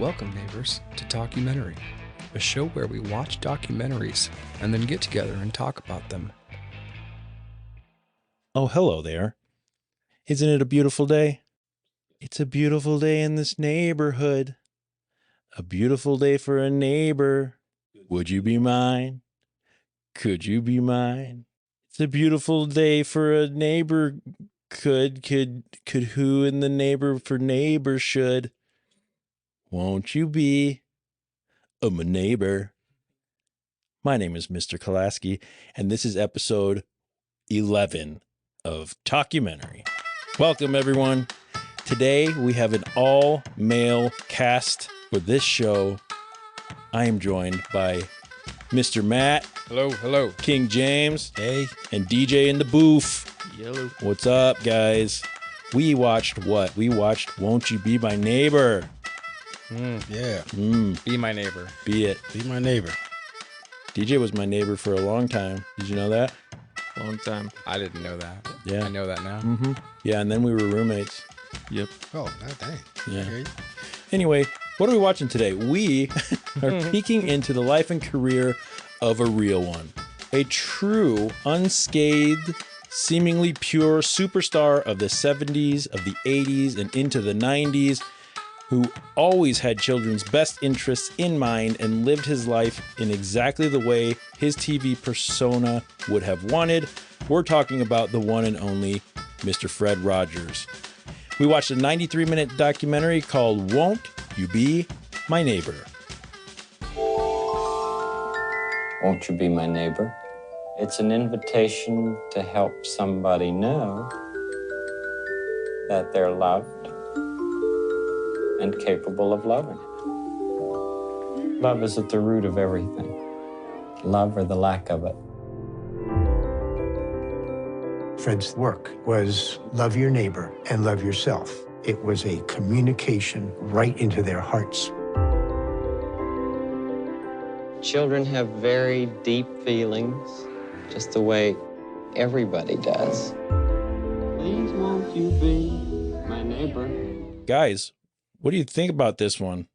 Welcome, neighbors, to Talkumentary, a show where we watch documentaries and then get together and talk about them. Oh, hello there. Isn't it a beautiful day? It's a beautiful day in this neighborhood. A beautiful day for a neighbor. Would you be mine? Could you be mine? It's a beautiful day for a neighbor. Could who in the neighbor for neighbor should? Won't you be my neighbor? My name is Mr. Kolaski, and this is episode 11 of Talkumentary. Welcome, everyone. Today, we have an all-male cast for this show. I am joined by Mr. Matt. Hello. King James. Hey. And DJ in the booth. Yellow. What's up, guys? We watched what? We watched Won't You Be My Neighbor? Yeah. Be my neighbor. Be it. Be my neighbor. DJ was my neighbor for a long time. Did you know that? Long time. I didn't know that. Yeah. I know that now. Mm-hmm. Yeah, and then we were roommates. Yep. Oh, dang. Yeah. Okay. Anyway, what are we watching today? We are peeking into the life and career of a real one. A true, unscathed, seemingly pure superstar of the 70s, of the 80s, and into the 90s, who always had children's best interests in mind and lived his life in exactly the way his TV persona would have wanted. We're talking about the one and only Mr. Fred Rogers. We watched a 93-minute documentary called Won't You Be My Neighbor? Won't you be my neighbor? It's an invitation to help somebody know that they're loved and capable of loving. Love is at the root of everything. Love or the lack of it. Fred's work was love your neighbor and love yourself. It was a communication right into their hearts. Children have very deep feelings, just the way everybody does. Please won't you be my neighbor? Guys, what do you think about this one?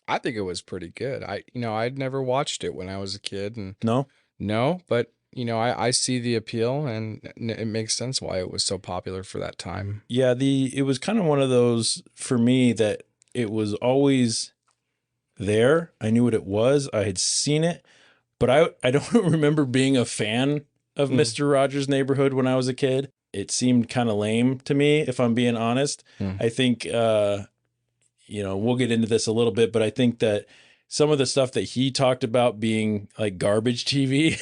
I think it was pretty good. I'd never watched it when I was a kid. And No, but I see the appeal, and it makes sense why it was so popular for that time. Yeah, it was kind of one of those for me that it was always there. I knew what it was. I had seen it, but I don't remember being a fan of Mr. Rogers' Neighborhood when I was a kid. It seemed kind of lame to me, if I'm being honest. I think, we'll get into this a little bit, but I think that some of the stuff that he talked about being like garbage TV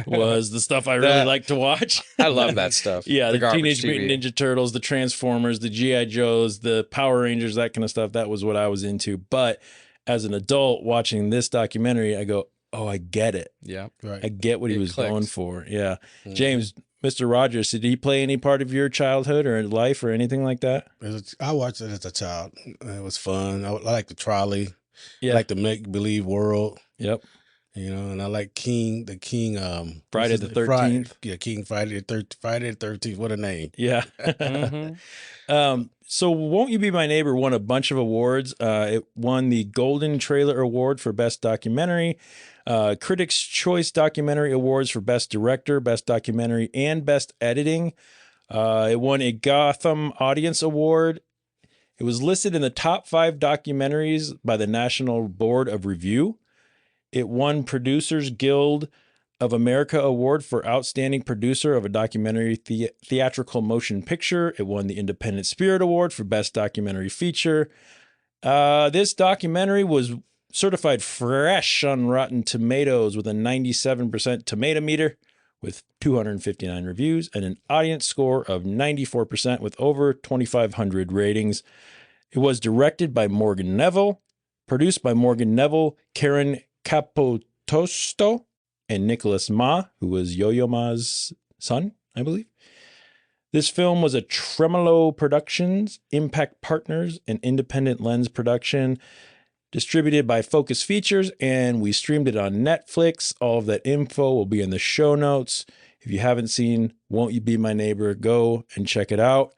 was the stuff I really like to watch. I love that stuff. Yeah, the Teenage TV. Mutant Ninja Turtles, the Transformers, the G.I. Joes, the Power Rangers, that kind of stuff. That was what I was into. But as an adult watching this documentary, I go, oh, I get it. Yeah. Right. I get what he was clicked. going for. Yeah. James, Mr. Rogers, did he play any part of your childhood or life or anything like that? I watched it as a child. It was fun. I like the trolley. Yeah. I like the make-believe world. Yep. And I like King Friday the 13th. King Friday the 13th. What a name. Yeah. So Won't You Be My Neighbor won a bunch of awards. It won the Golden Trailer Award for Best Documentary, Critics' Choice Documentary Awards for Best Director, Best Documentary, and Best Editing. It won a Gotham Audience Award. It was listed in the top 5 documentaries by the National Board of Review. It won Producers Guild of America Award for Outstanding Producer of a Documentary Theatrical Motion Picture. It won the Independent Spirit Award for Best Documentary Feature. This documentary was certified fresh on Rotten Tomatoes with a 97% tomato meter with 259 reviews and an audience score of 94% with over 2,500 ratings. It was directed by Morgan Neville, produced by Morgan Neville, Karen Capotosto, and Nicholas Ma, who was Yo-Yo Ma's son, I believe. This film was a Tremolo Productions, Impact Partners, and Independent Lens production, distributed by Focus Features, and we streamed it on Netflix. All of that info will be in the show notes. If you haven't seen Won't You Be My Neighbor, go and check it out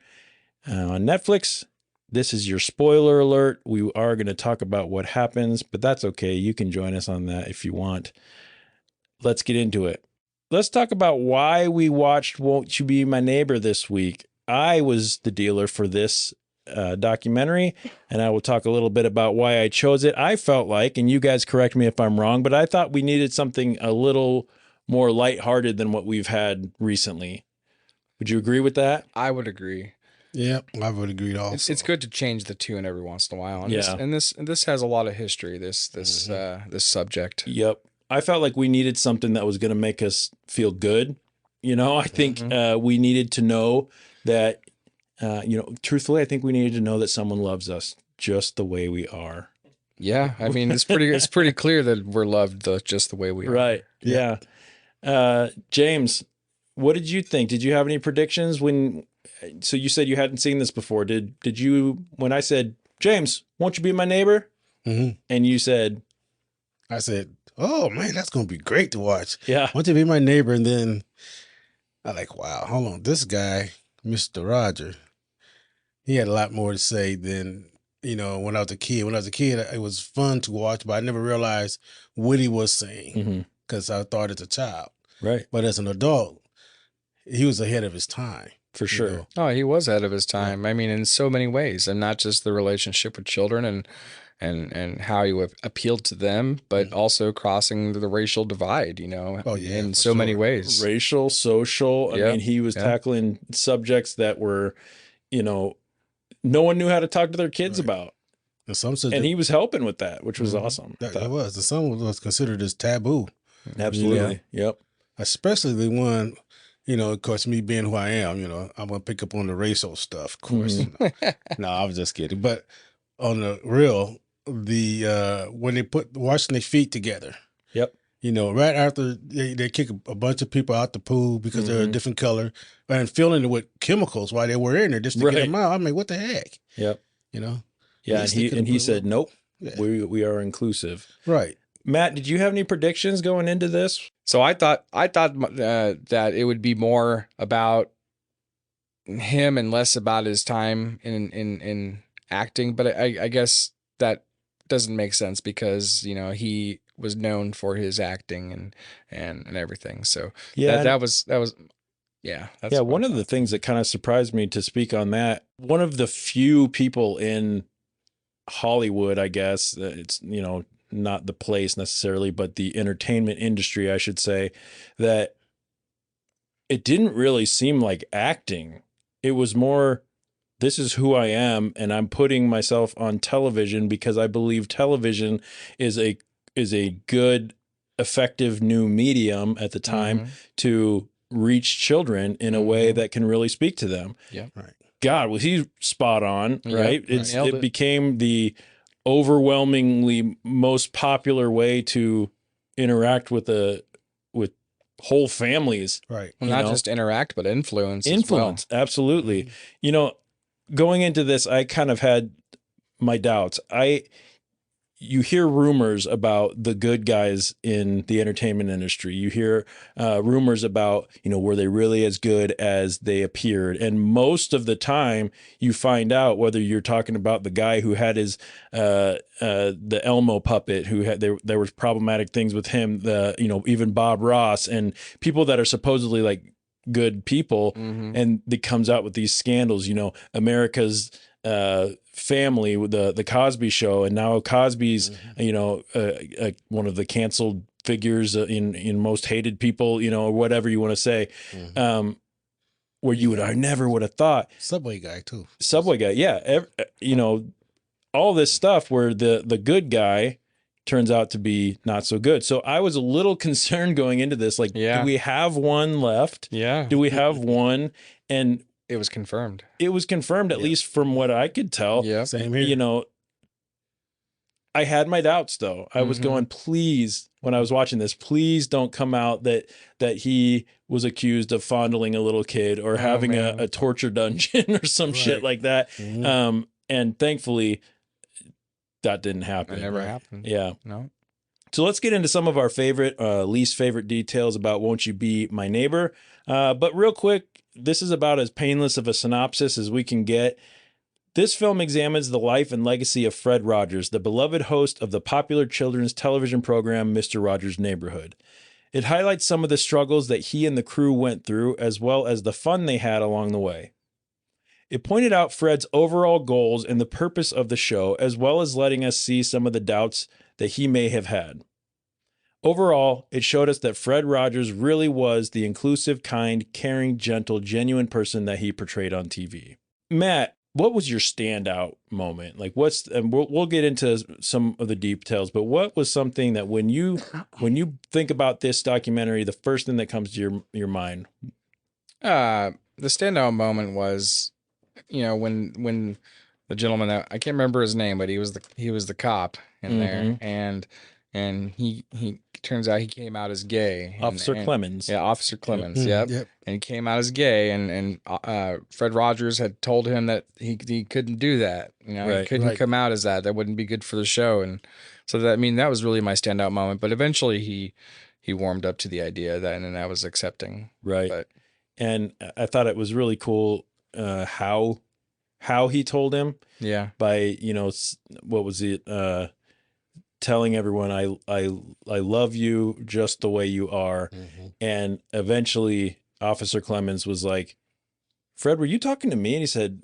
on Netflix. This is your spoiler alert. We are going to talk about what happens, but that's okay. You can join us on that if you want. Let's get into it. Let's talk about why we watched Won't You Be My Neighbor this week. I was the dealer for this documentary, and I will talk a little bit about why I chose it. I felt like, and you guys correct me if I'm wrong, but I thought we needed something a little more lighthearted than what we've had recently. Would you agree with that? I would agree. Yeah, I would agree also. It's good to change the tune every once in a while. And Yeah. this has a lot of history, this subject. Yep. I felt like we needed something that was going to make us feel good. You know, I think we needed to know that, truthfully, I think we needed to know that someone loves us just the way we are. Yeah. I mean, it's pretty clear that we're loved just the way we are. Right. Yeah. James, what did you think? Did you have any predictions so you said you hadn't seen this before. Did you, when I said, James, won't you be my neighbor? Mm-hmm. And you said, I said, oh man, that's going to be great to watch. yeah. Want to be my neighbor. And then I like, wow, hold on. This guy, Mr. Roger, he had a lot more to say than, when I was a kid. When I was a kid, it was fun to watch, but I never realized what he was saying because I thought as a child. Right. But as an adult, he was ahead of his time. For sure. Oh, he was ahead of his time. I mean, in so many ways, and not just the relationship with children and how he appealed to them, but also crossing the racial divide, Oh, yeah, in for so many sure. ways. Racial, social. I Yeah, mean, he was yeah. tackling subjects that were, no one knew how to talk to their kids Right. about. And some said And he was helping with that, which was Mhm. awesome. I That thought. it was. And some was considered as taboo, Absolutely. Yep. especially the one, of course, me being who I am, I'm going to pick up on the racial stuff, of course. No, I was just kidding. But on the real, when they washing their feet together, Yep. right after they kick a bunch of people out the pool because they're a different color and filling it with chemicals while they were in there just to Right. get them out. I mean, what the heck? Yep. Yeah, Yeah. least they And could've he put said, one- nope, Yeah. we are inclusive. Right. Matt, did you have any predictions going into this? So I thought that it would be more about him and less about his time in acting, but I guess that doesn't make sense because he was known for his acting and everything. So Yeah. that was yeah. That's what One I of the thought. things that kind of surprised me, to speak on that, one of the few people in Hollywood, I guess, it's, not the place necessarily, but the entertainment industry, I should say, that it didn't really seem like acting. It was more, this is who I am, and I'm putting myself on television because I believe television is a good, effective new medium at the time to reach children in a way that can really speak to them. Yeah. Right. God, was he spot on, right? Right. Nailed It it. became the overwhelmingly most popular way to interact with whole families. Right. Well, you not know? just interact, but influence. As well. Absolutely. Going into this, I kind of had my doubts. You hear rumors about the good guys in the entertainment industry. You hear rumors about, were they really as good as they appeared? And most of the time you find out, whether you're talking about the guy who had his, the Elmo puppet, who had, there was problematic things with him, even Bob Ross and people that are supposedly like good people. And it comes out with these scandals, America's, family with the Cosby Show, and now Cosby's one of the canceled figures in most hated people, or whatever you want to say, where I never would have thought Subway guy too. Subway guy, yeah, all this stuff where the good guy turns out to be not so good. So I was a little concerned going into this, like, do we have one left? Yeah. Do we have one? And It was confirmed. it was confirmed, at least from what I could tell. Yeah. Same here. I had my doubts though. I was going, please, when I was watching this, please don't come out that he was accused of fondling a little kid or having a torture dungeon or some shit like that. And thankfully that didn't happen. It never happened. Yeah. No. So let's get into some of our least favorite details about Won't You Be My Neighbor. But real quick, this is about as painless of a synopsis as we can get. This film examines the life and legacy of Fred Rogers, the beloved host of the popular children's television program Mr. Rogers' Neighborhood. It highlights some of the struggles that he and the crew went through, as well as the fun they had along the way. It pointed out Fred's overall goals and the purpose of the show, as well as letting us see some of the doubts that he may have had. Overall, it showed us that Fred Rogers really was the inclusive, kind, caring, gentle, genuine person that he portrayed on TV. Matt, what was your standout moment? Like, and we'll get into some of the details, but what was something that when you think about this documentary, the first thing that comes to your mind? The standout moment was, when the gentleman that I can't remember his name, but he was the cop in there, and he turns out he came out as gay. Officer Clemens. Yeah, Officer Clemens. Yep. And he came out as gay, and Fred Rogers had told him that he couldn't do that. He couldn't come out as that. That wouldn't be good for the show. And so that was really my standout moment. But eventually he warmed up to the idea and I was accepting. Right. And I thought it was really cool how he told him. Yeah. By, what was it? Telling everyone I love you just the way you are. Mm-hmm. And eventually Officer Clemens was like, Fred, were you talking to me? And he said,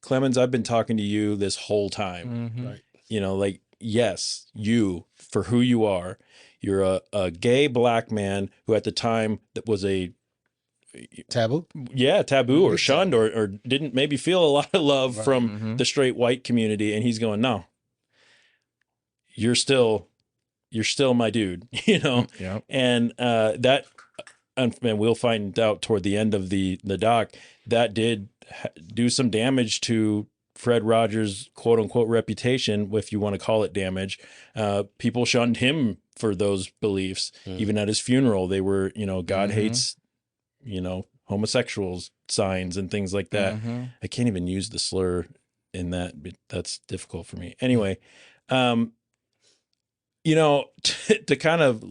Clemens, I've been talking to you this whole time. Mm-hmm. Right. Yes, you, for who you are. You're a gay black man who at the time that was a taboo. Yeah, taboo or shunned or didn't maybe feel a lot of love from the straight white community. And he's going, no. You're still my dude, Yeah. And that, and we'll find out toward the end of the doc, that did do some damage to Fred Rogers' quote unquote reputation, if you want to call it damage. People shunned him for those beliefs. Even at his funeral, they were, God hates, homosexuals signs and things like that. I can't even use the slur in that, but that's difficult for me. Anyway, to kind of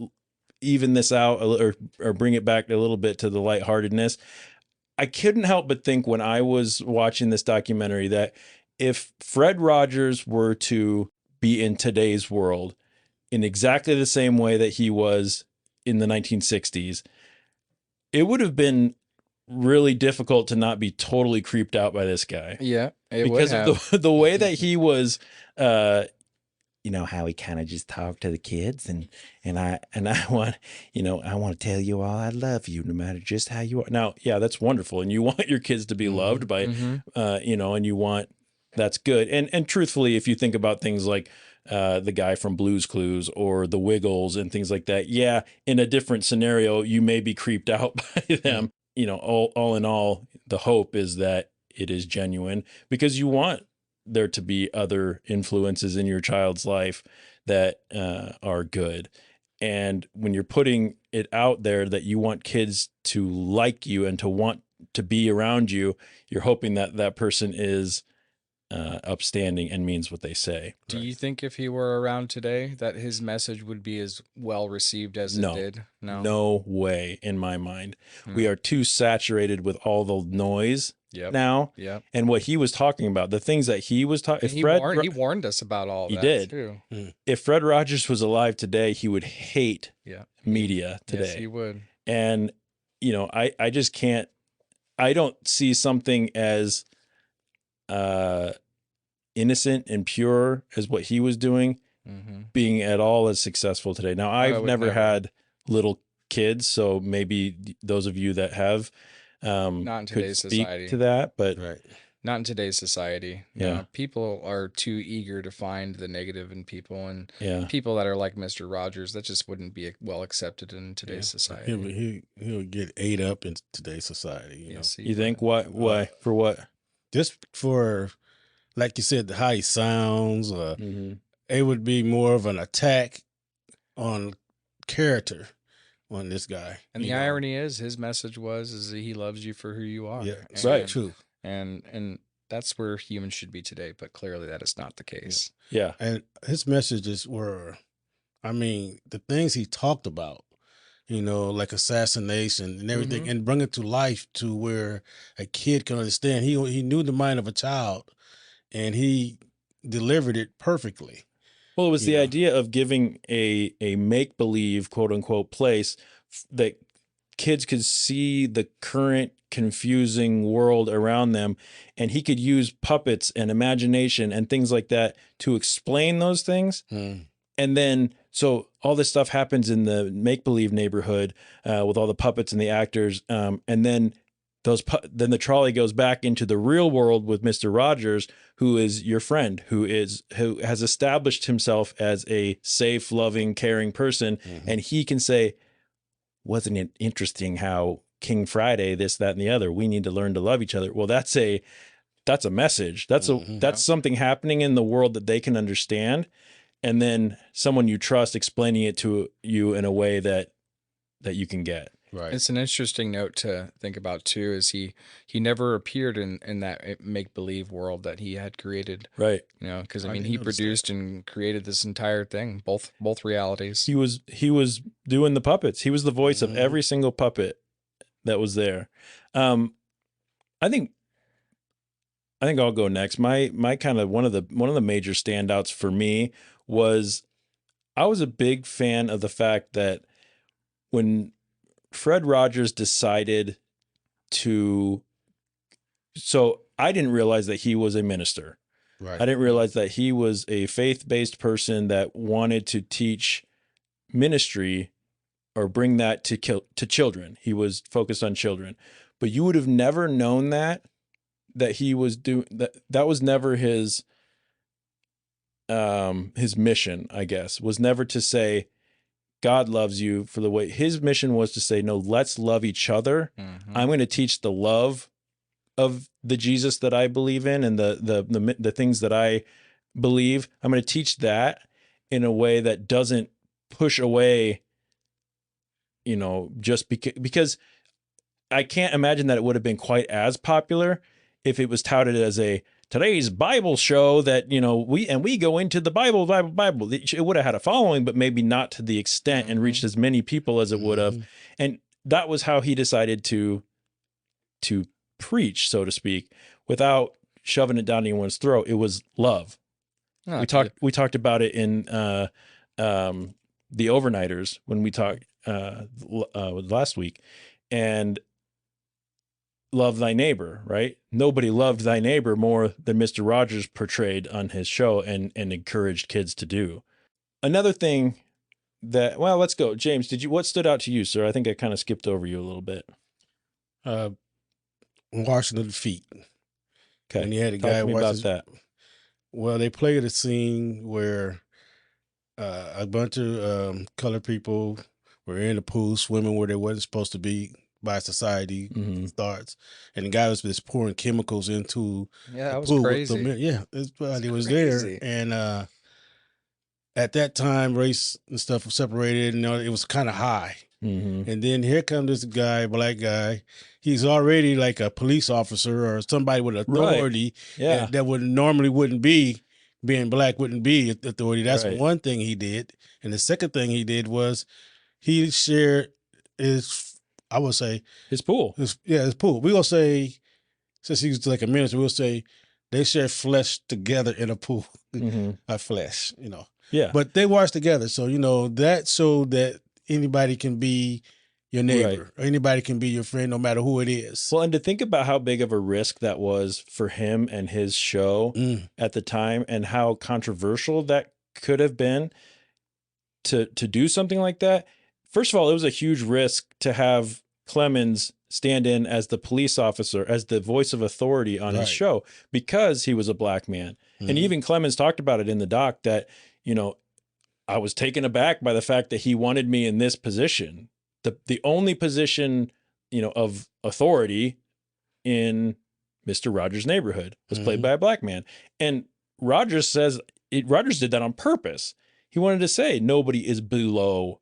even this out or bring it back a little bit to the lightheartedness, I couldn't help but think when I was watching this documentary that if Fred Rogers were to be in today's world in exactly the same way that he was in the 1960s, it would have been really difficult to not be totally creeped out by this guy. Yeah, because of the way that he was. How he kind of just talked to the kids and I want, I want to tell you all I love you no matter just how you are. Now, yeah, that's wonderful. And you want your kids to be loved by, and you want, that's good. And truthfully, if you think about things like the guy from Blue's Clues or the Wiggles and things like that, yeah, in a different scenario, you may be creeped out by them. All in all, the hope is that it is genuine because you want there to be other influences in your child's life that are good. And when you're putting it out there that you want kids to like you and to want to be around you, you're hoping that that person is upstanding and means what they say. Do you think if he were around today that his message would be as well received as it did? No way in my mind. We are too saturated with all the noise now. Yep. And what he was talking about, the things that he was talking, he warned us about all that. He did. Too. If Fred Rogers was alive today, he would hate media today. Yes, he would. And, I just can't, I don't see something as innocent and pure as what he was doing being at all as successful today. Now, I've never had little kids, so maybe those of you that have not in today's society to that, but not in today's society. Yeah, people are too eager to find the negative in people, and people that are like Mr. Rogers, that just wouldn't be well accepted in today's society. He'll get ate up in today's society. Yes, you think why for what? Just for, like you said, how he sounds. It would be more of an attack on character on this guy. And the irony is, his message is that he loves you for who you are. Yeah, right. True. And that's where humans should be today, but clearly that is not the case. Yeah. And his messages were, the things he talked about, like assassination and everything, and bring it to life to where a kid can understand. He knew the mind of a child, and he delivered it perfectly. Well, it was the idea of giving a make-believe, quote unquote, place that kids could see the current confusing world around them, and he could use puppets and imagination and things like that to explain those things. And then, so all this stuff happens in the make-believe neighborhood with all the puppets and the actors, and then then the trolley goes back into the real world with Mr. Rogers, who is your friend, who has established himself as a safe, loving, caring person, and he can say, wasn't it interesting how King Friday, this, that, and the other, we need to learn to love each other. Well, that's a message. That's something happening in the world that they can understand. And then someone you trust explaining it to you in a way that you can get. Right. It's an interesting note to think about too, is he never appeared in that make-believe world that he had created. Right. You know, because I mean, he produced and created this entire thing, both realities. He was doing the puppets. He was the voice of every single puppet that was there. I think I'll go next. My kind of one of the major standouts for me was, I was a big fan of the fact that when Fred Rogers decided so I didn't realize that he was a minister. Right. I didn't realize that he was a faith-based person that wanted to teach ministry or bring that to children. He was focused on children, but you would have never known that he was doing that. That was never his mission, I guess, was never to say, God loves you for the way. His mission was to say, no, let's love each other. I'm going to teach the love of the Jesus that I believe in, and the things that I believe. I'm going to teach that in a way that doesn't push away, just because I can't imagine that it would have been quite as popular if it was touted as today's Bible show that, we go into the Bible. It would have had a following, but maybe not to the extent and reached as many people as it would have. And that was how he decided to preach, so to speak, without shoving it down anyone's throat. It was love. We talked about it in the Overnighters when we talked last week, and love thy neighbor, right? Nobody loved thy neighbor more than Mr. Rogers portrayed on his show and encouraged kids to do. Another thing let's go. James, what stood out to you, sir? I think I kind of skipped over you a little bit. Washing of the feet. Okay. And you had a Talk guy to me about that. Well, they played a scene where a bunch of colored people were in the pool swimming where they wasn't supposed to be by society thoughts, and the guy was just pouring chemicals into that was pool crazy. with them. Yeah, his body was there, and at that time, race and stuff was separated, and it was kind of high. And then here comes this guy, black guy. He's already like a police officer or somebody with authority. Right. Yeah, that wouldn't be being black, wouldn't be authority. That's one thing he did, and the second thing he did was he shared I would say his pool. His pool. We're going to say, since he's like a minister, we'll say they share flesh together in a pool. Flesh, Yeah. But they wash together. So, that showed that anybody can be your neighbor. Or anybody can be your friend, no matter who it is. Well, and to think about how big of a risk that was for him and his show at the time, and how controversial that could have been to do something like that. First of all, it was a huge risk to have Clemens stand in as the police officer, as the voice of authority on his show, because he was a black man. And even Clemens talked about it in the doc that, I was taken aback by the fact that he wanted me in this position. The only position, of authority in Mr. Rogers' neighborhood was played by a black man. And Rogers did that on purpose. He wanted to say nobody is below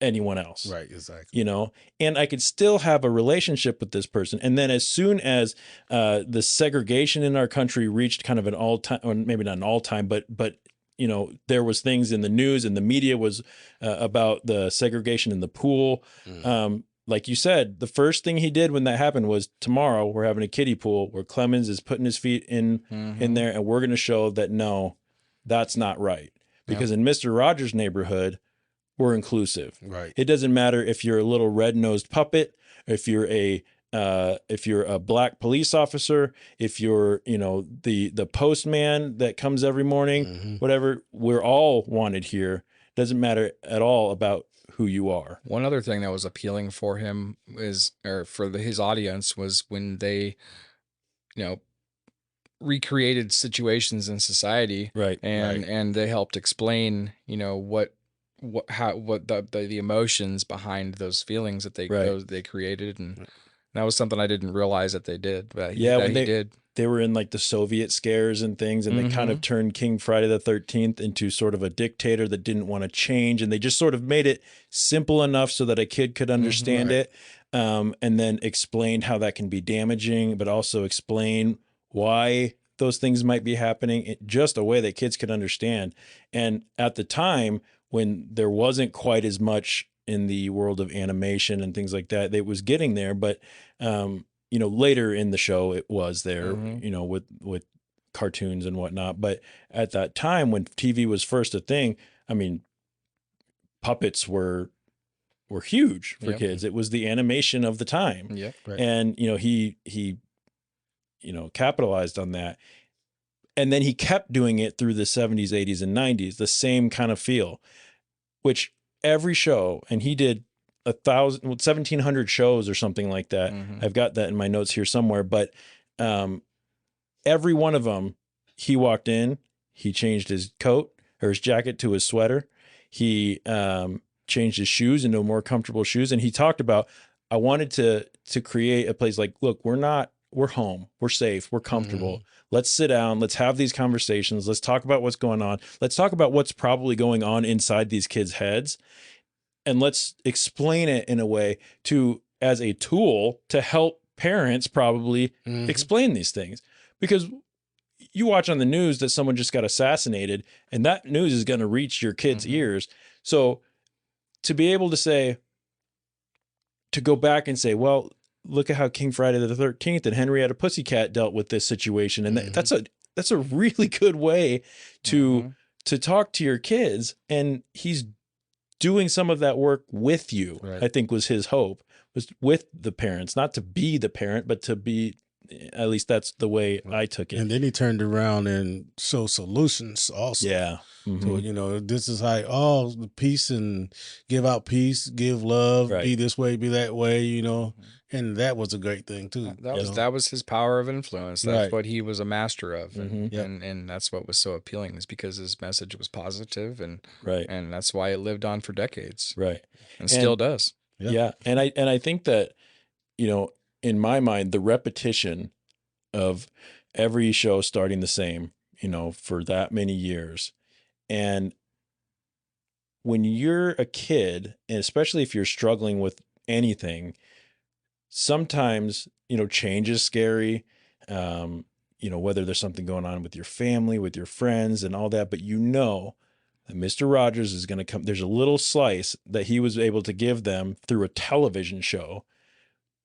anyone else. Right, exactly. And I could still have a relationship with this person. And then as soon as the segregation in our country reached kind of an all-time, or maybe not an all-time, but there was things in the news and the media was about the segregation in the pool. like you said, the first thing he did when that happened was, tomorrow we're having a kiddie pool where Clemens is putting his feet in there, and we're going to show that no, that's not right. Because in Mr. Rogers' neighborhood, we're inclusive. Right. It doesn't matter if you're a little red-nosed puppet, if you're a black police officer, if you're, the postman that comes every morning, whatever, we're all wanted here. Doesn't matter at all about who you are. One other thing that was appealing for him his audience was when they, recreated situations in society, Right. and they helped explain, what the emotions behind those feelings that they created, and that was something I didn't realize that they did, but he did. They were in like the Soviet scares and things, and they kind of turned King Friday the 13th into sort of a dictator that didn't want to change. And they just sort of made it simple enough so that a kid could understand it. And then explained how that can be damaging, but also explain why those things might be happening in just a way that kids could understand. And at the time when there wasn't quite as much in the world of animation and things like that, it was getting there. But, later in the show, it was there, with cartoons and whatnot. But at that time when TV was first a thing, I mean, puppets were huge for kids. It was the animation of the time. Yeah. Right. And, he capitalized on that. And then he kept doing it through the 70s, 80s, and 90s, the same kind of feel, which every show, and he did 1,700 shows or something like that. I've got that in my notes here somewhere, but every one of them, he walked in, he changed his coat or his jacket to his sweater. He changed his shoes into more comfortable shoes. And he talked about, I wanted to create a place like, look, we're home, we're safe, we're comfortable. Let's sit down. Let's have these conversations. Let's talk about what's going on. Let's talk about what's probably going on inside these kids' heads. And let's explain it in a way as a tool to help parents probably explain these things. Because you watch on the news that someone just got assassinated, and that news is going to reach your kids' ears. So to be able to go back and say, well, look at how King Friday the 13th and Henrietta Pussycat dealt with this situation. And that's a really good way to talk to your kids. And he's doing some of that work with you, I think was his hope, was with the parents, not to be the parent, but to be, at least that's the way I took it. And then he turned around and showed solutions also. Yeah. So, this is how all the peace, and give out peace, give love, be this way, be that way, and that was a great thing too. That was his power of influence. That's what he was a master of. Mm-hmm. And that's what was so appealing, is because his message was positive, and that's why it lived on for decades. Right. And still does. Yeah. And I think that, in my mind, the repetition of every show starting the same, for that many years. And when you're a kid, and especially if you're struggling with anything, sometimes, change is scary. Whether there's something going on with your family, with your friends and all that, but that Mr. Rogers is going to come. There's a little slice that he was able to give them through a television show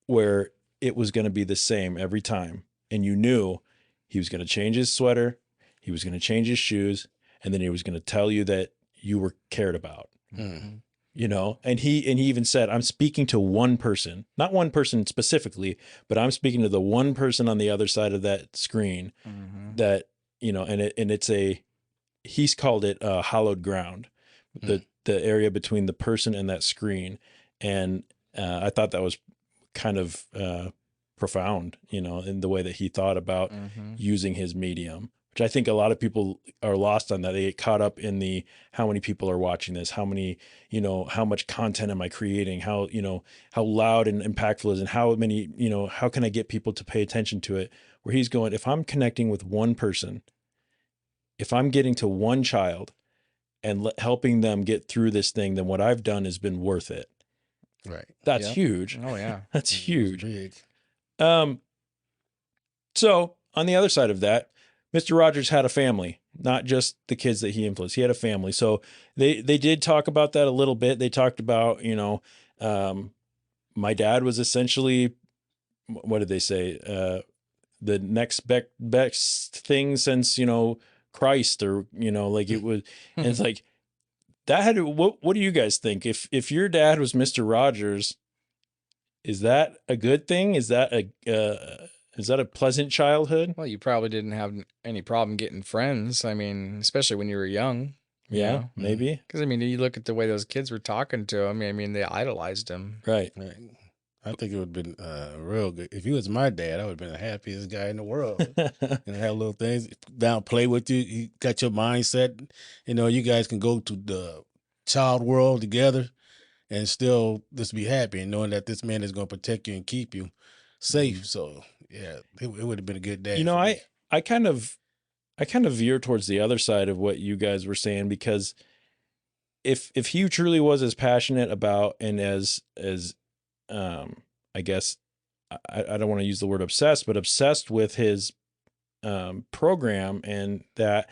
where it was going to be the same every time. And you knew he was going to change his sweater, he was going to change his shoes, and then he was going to tell you that you were cared about. And he even said, I'm speaking to one person, not one person specifically, but I'm speaking to the one person on the other side of that screen that, he's called it hallowed ground, the area between the person and that screen. And I thought that was kind of profound, in the way that he thought about using his medium, which I think a lot of people are lost on that. They get caught up in how many people are watching this, how many, how much content am I creating, how loud and impactful is, and how many, how can I get people to pay attention to it? Where he's going, if I'm connecting with one person, if I'm getting to one child and helping them get through this thing, then what I've done has been worth it. Right. That's huge. Oh yeah. That's huge. Big. So on the other side of that, Mr. Rogers had a family, not just the kids that he influenced. He had a family. So they did talk about that a little bit. They talked about, my dad was essentially, what did they say? The next best thing since, Christ, or, like it was, and it's like that had, what do you guys think? If your dad was Mr. Rogers, is that a good thing? Is that a pleasant childhood? Well, you probably didn't have any problem getting friends. I mean, especially when you were young. Yeah, maybe. Because, I mean, you look at the way those kids were talking to him. I mean, they idolized him. Right. I think it would have been real good. If he was my dad, I would have been the happiest guy in the world. Have little things down, play with you. You got your mindset. You guys can go to the child world together and still just be happy and knowing that this man is going to protect you and keep you safe. So, yeah, it would have been a good day. I kind of veer towards the other side of what you guys were saying, because if he truly was as passionate about and as I guess I don't want to use the word obsessed, but obsessed with his program, and that,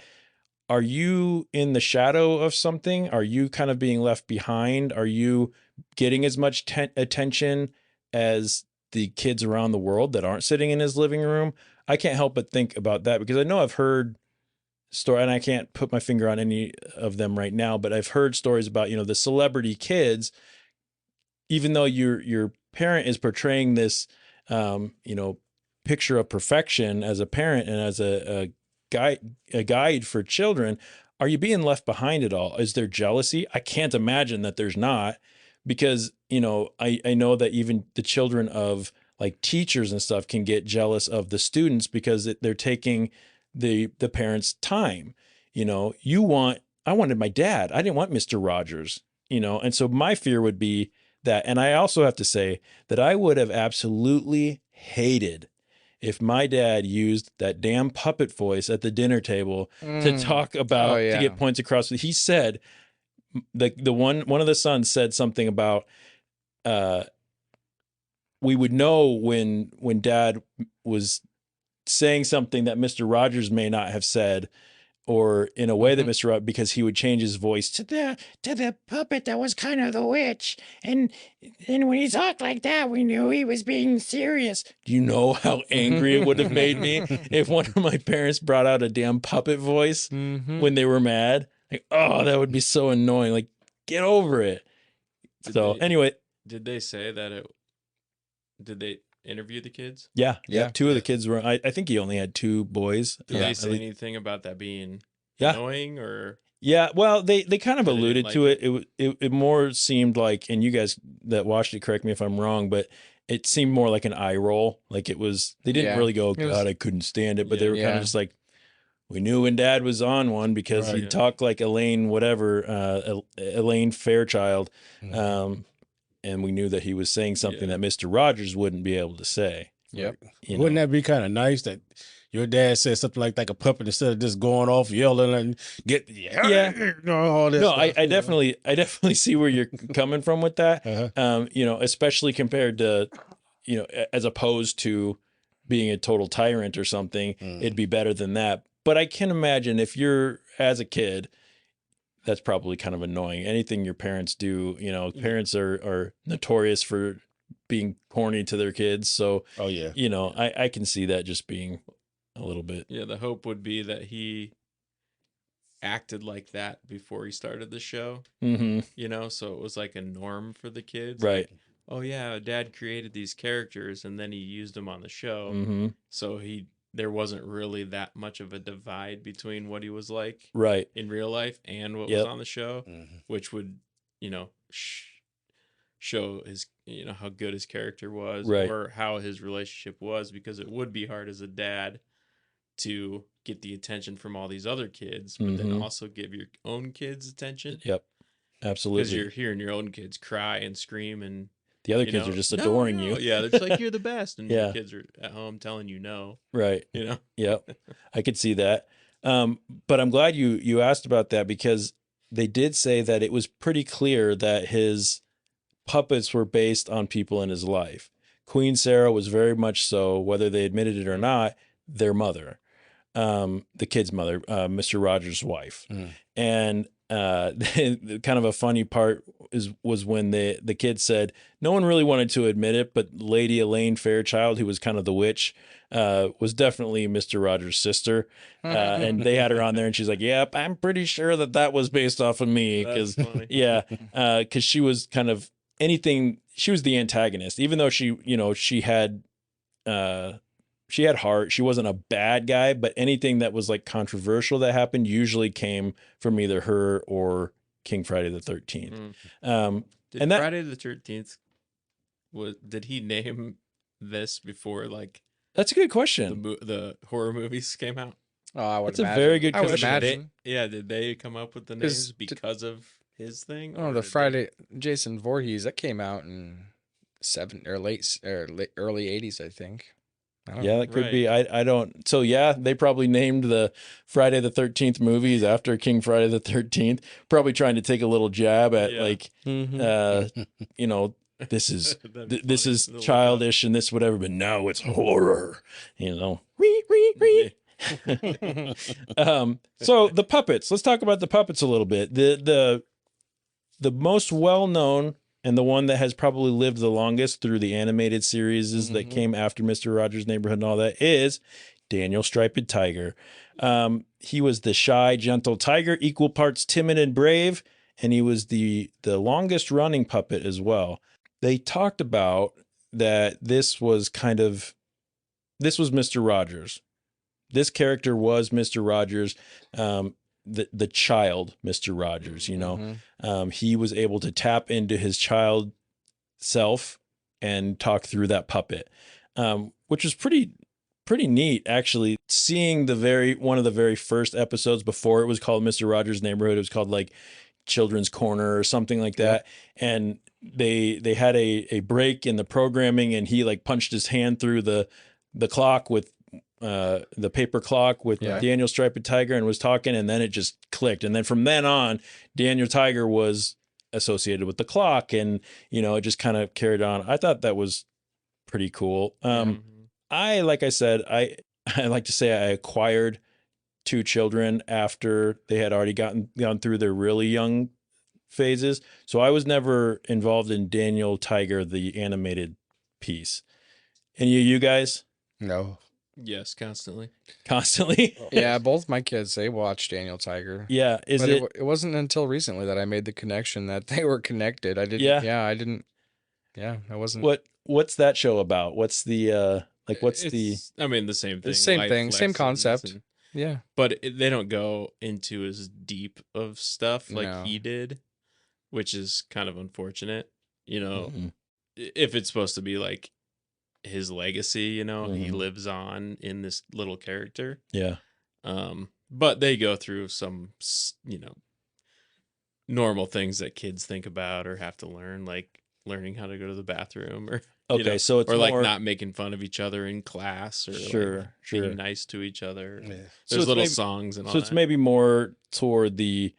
are you in the shadow of something? Are you kind of being left behind? Are you getting as much attention as the kids around the world that aren't sitting in his living room? I can't help but think about that, because I know I've heard story, and I can't put my finger on any of them right now, but I've heard stories about, the celebrity kids, even though your parent is portraying this, picture of perfection as a parent and as a guide for children, are you being left behind at all? Is there jealousy? I can't imagine that there's not, because, I know that even the children of like teachers and stuff can get jealous of the students because they're taking the parents' time. I wanted my dad. I didn't want Mr. Rogers, and so my fear would be that. And I also have to say that I would have absolutely hated if my dad used that damn puppet voice at the dinner table to talk about, to get points across. He said, the one of the sons said something about, we would know when dad was saying something that Mr. Rogers may not have said, or in a way that Mr. Rogers, because he would change his voice to the puppet that was kind of the witch. And when he talked like that, we knew he was being serious. Do you know how angry it would have made me if one of my parents brought out a damn puppet voice when they were mad? Like, oh, that would be so annoying. Like, get over it. Anyway. Did they say that did they interview the kids? Yeah. Two of the kids were, I think he only had two boys. Did they say anything about that being annoying, or? Yeah, well, they kind of alluded to it. It more seemed like, and you guys that watched it, correct me if I'm wrong, but it seemed more like an eye roll. Like it was, they didn't really go, God, I couldn't stand it. But they were kind of just like, we knew when dad was on one, because he talked like Elaine Fairchilde. And we knew that he was saying something that Mr. Rogers wouldn't be able to say. Yep. Wouldn't that be kind of nice that your dad said something like a puppet instead of just going off yelling and all this? No, stuff, I definitely see where you're coming from with that. Especially compared to, as opposed to being a total tyrant or something, it'd be better than that. But I can imagine if you're, as a kid, that's probably kind of annoying. Anything your parents do, parents are notorious for being corny to their kids. So, I can see that just being a little bit. Yeah, the hope would be that he acted like that before he started the show. So it was like a norm for the kids. Right. Like, oh yeah, dad created these characters and then he used them on the show. So there wasn't really that much of a divide between what he was like in real life and what was on the show, which would, show his, how good his character was, or how his relationship was, because it would be hard as a dad to get the attention from all these other kids, but then also give your own kids attention. Yep. Absolutely. Because you're hearing your own kids cry and scream, and the other kids are just adoring you. Yeah, they're just like, you're the best. And the kids are at home telling you no. Right. Yep. I could see that. But I'm glad you asked about that, because they did say that it was pretty clear that his puppets were based on people in his life. Queen Sarah was very much so, whether they admitted it or not, their mother. the kid's mother, Mr. Rogers' wife. And kind of a funny part was when the kid said no one really wanted to admit it, but Lady Elaine Fairchilde, who was kind of the witch, was definitely Mr. Rogers' sister. And they had her on there, and she's like, "Yep, I'm pretty sure that was based off of me." Because because she was kind of anything. She was the antagonist, even though she had heart. She wasn't a bad guy, but anything that was like controversial that happened usually came from either her or King Friday the 13th. Did Friday the 13th did he name this before like? That's a good question. The horror movies came out. Oh, I would. That's a very good question. I would imagine. Did they come up with the names because of his thing? Oh, the Friday Jason Voorhees that came out in early 80s, I think. Yeah, that could be. I don't. So yeah, they probably named the Friday the 13th movies after King Friday the 13th. Probably trying to take a little jab at this is childish and this whatever, but now it's horror. So the puppets. Let's talk about the puppets a little bit. The most well known and the one that has probably lived the longest through the animated series that came after Mr. Rogers' Neighborhood and all that is Daniel Striped Tiger. He was the shy, gentle tiger, equal parts timid and brave, and he was the longest running puppet as well. They talked about that this was Mr. Rogers. This character was Mr. Rogers. The child, Mr. Rogers, he was able to tap into his child self and talk through that puppet, which was pretty neat, actually. Seeing one of the very first episodes before it was called Mr. Rogers' Neighborhood, it was called like Children's Corner or something like that. And they had a break in the programming, and he like punched his hand through the clock with the paper clock with Daniel Striped Tiger and was talking, and then it just clicked. And then from then on, Daniel Tiger was associated with the clock, and it just kind of carried on. I thought that was pretty cool. Like I said, I like to say I acquired 2 children after they had already gone through their really young phases. So I was never involved in Daniel Tiger, the animated piece. And you guys? No. Yes, constantly. Yeah, both my kids, they watch Daniel Tiger. Yeah, it wasn't until recently that I made the connection that they were connected. I didn't. I wasn't. What's that show about? What's the I mean, the same thing. The same thing, same concept. Yeah, but they don't go into as deep of stuff like he did, which is kind of unfortunate. If it's supposed to be like his legacy, he lives on in this little character. Yeah. But they go through some, normal things that kids think about or have to learn, like learning how to go to the bathroom or so it's like not making fun of each other in class or being nice to each other. Yeah. There's little songs and all that. So it's maybe more toward the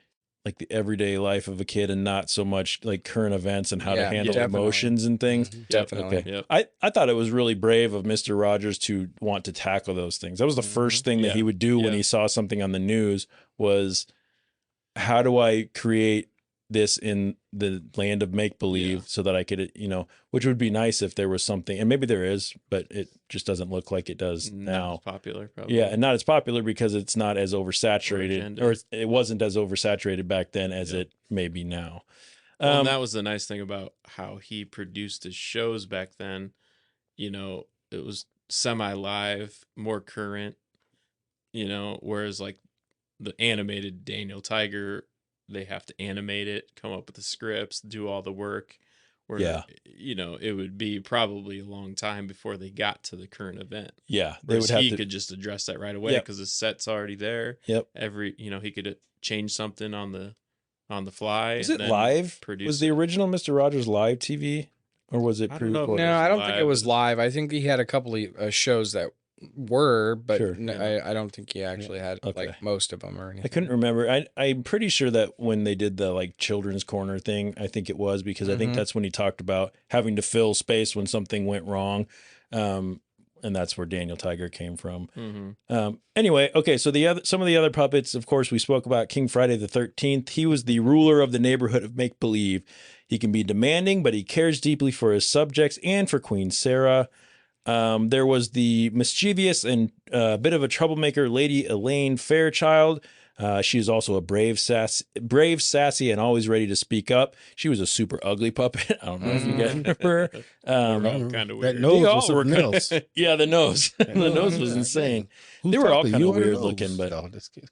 everyday life of a kid and not so much like current events and how to handle emotions and things. Definitely. Okay. Yep. I thought it was really brave of Mr. Rogers to want to tackle those things. That was the first thing that he would do when he saw something on the news was, how do I create this in the land of make-believe so that I could, which would be nice if there was something, and maybe there is, but it just doesn't look like it does now. Not as popular, probably. Yeah, and not as popular because it's not as oversaturated, or it wasn't as oversaturated back then as it may be now. And that was the nice thing about how he produced his shows back then. It was semi-live, more current, whereas like the animated Daniel Tiger, they have to animate it, come up with the scripts, do all the work. Where, it would be probably a long time before they got to the current event. Yeah. He could just address that right away because the set's already there. Yep. He could change something on the fly. Is it live? Was the original Mr. Rogers live TV? Or was it pre-recorded? No, I don't think it was live. I think he had a couple of shows that were, but I don't think he actually had like most of them or anything. I couldn't remember. I'm pretty sure that when they did the like Children's Corner thing, I think it was because I think that's when he talked about having to fill space when something went wrong. and that's where Daniel Tiger came from. Mm-hmm. Anyway, okay, so some of the other puppets, of course, we spoke about King Friday the 13th. He was the ruler of the neighborhood of make-believe. He can be demanding, but he cares deeply for his subjects and for Queen Sarah. There was the mischievous and bit of a troublemaker Lady Elaine Fairchilde. She is also a brave, sassy, and always ready to speak up. She was a super ugly puppet. I don't know if you guys remember. Kind of weird. That nose was something else. Yeah, the nose. The nose was insane. They were all kind of weird looking, but. No, just kidding.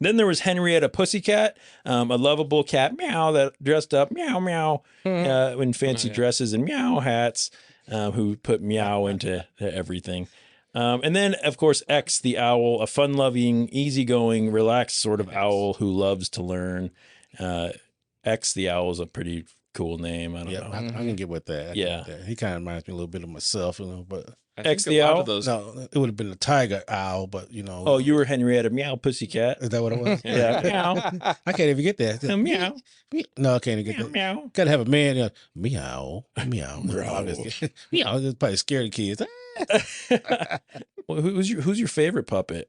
Then there was Henrietta Pussycat, a lovable cat, meow, that dressed up, meow, meow, in fancy dresses and meow hats, who put meow into everything. And then, of course, X the owl, a fun-loving, easygoing, relaxed sort of owl who loves to learn. X the owl is a pretty cool name. I don't know. I can get with that. Yeah. He kind of reminds me a little bit of myself, but X the owl? No, it would have been a tiger owl, but Oh, you were Henrietta Meow Pussycat. Is that what it was? Yeah. Meow. I can't even get that. Meow. No, I can't even get that. Meow. Gotta have a man. Meow. Meow. Bro. Meow. It's probably scary kids. Well, who's your favorite puppet,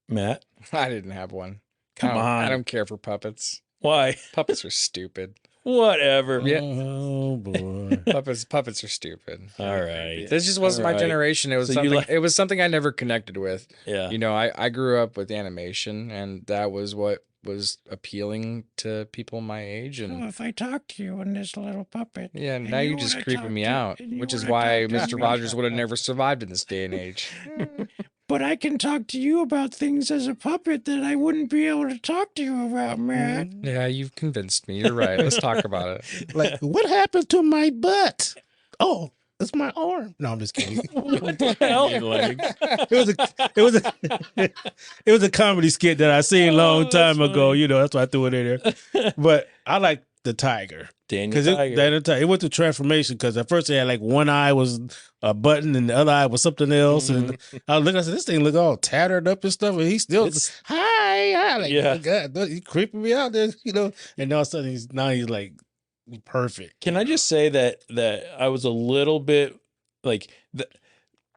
Matt? I didn't have one. Come on. I don't care for puppets. Why? Puppets are stupid. Whatever. Yeah. Oh boy. Puppets are stupid. All right. This just wasn't my generation. It was something. It was something I never connected with. Yeah. I grew up with animation, and that was what was appealing to people my age. And if I talk to you in this little puppet, yeah, now you're just creeping me out, which is why Mr. Rogers would have never survived in this day and age. but I can talk to you about things as a puppet that I wouldn't be able to talk to you about, Matt. Yeah, you've convinced me. You're right. Let's talk about it. Like, what happened to my butt? Oh, it's my arm. No, I'm just kidding. What the hell? It was a comedy skit that I seen a long time ago. That's why I threw it in there. But I like the tiger. Daniel Tiger. It went through transformation because at first it had like one eye was a button and the other eye was something else. And I was looking, I said, this thing look all tattered up and stuff. And he's still, hi. Like, yeah. Oh God, he's creeping me out there, And all of a sudden he's like perfect. Can I just say that I was a little bit like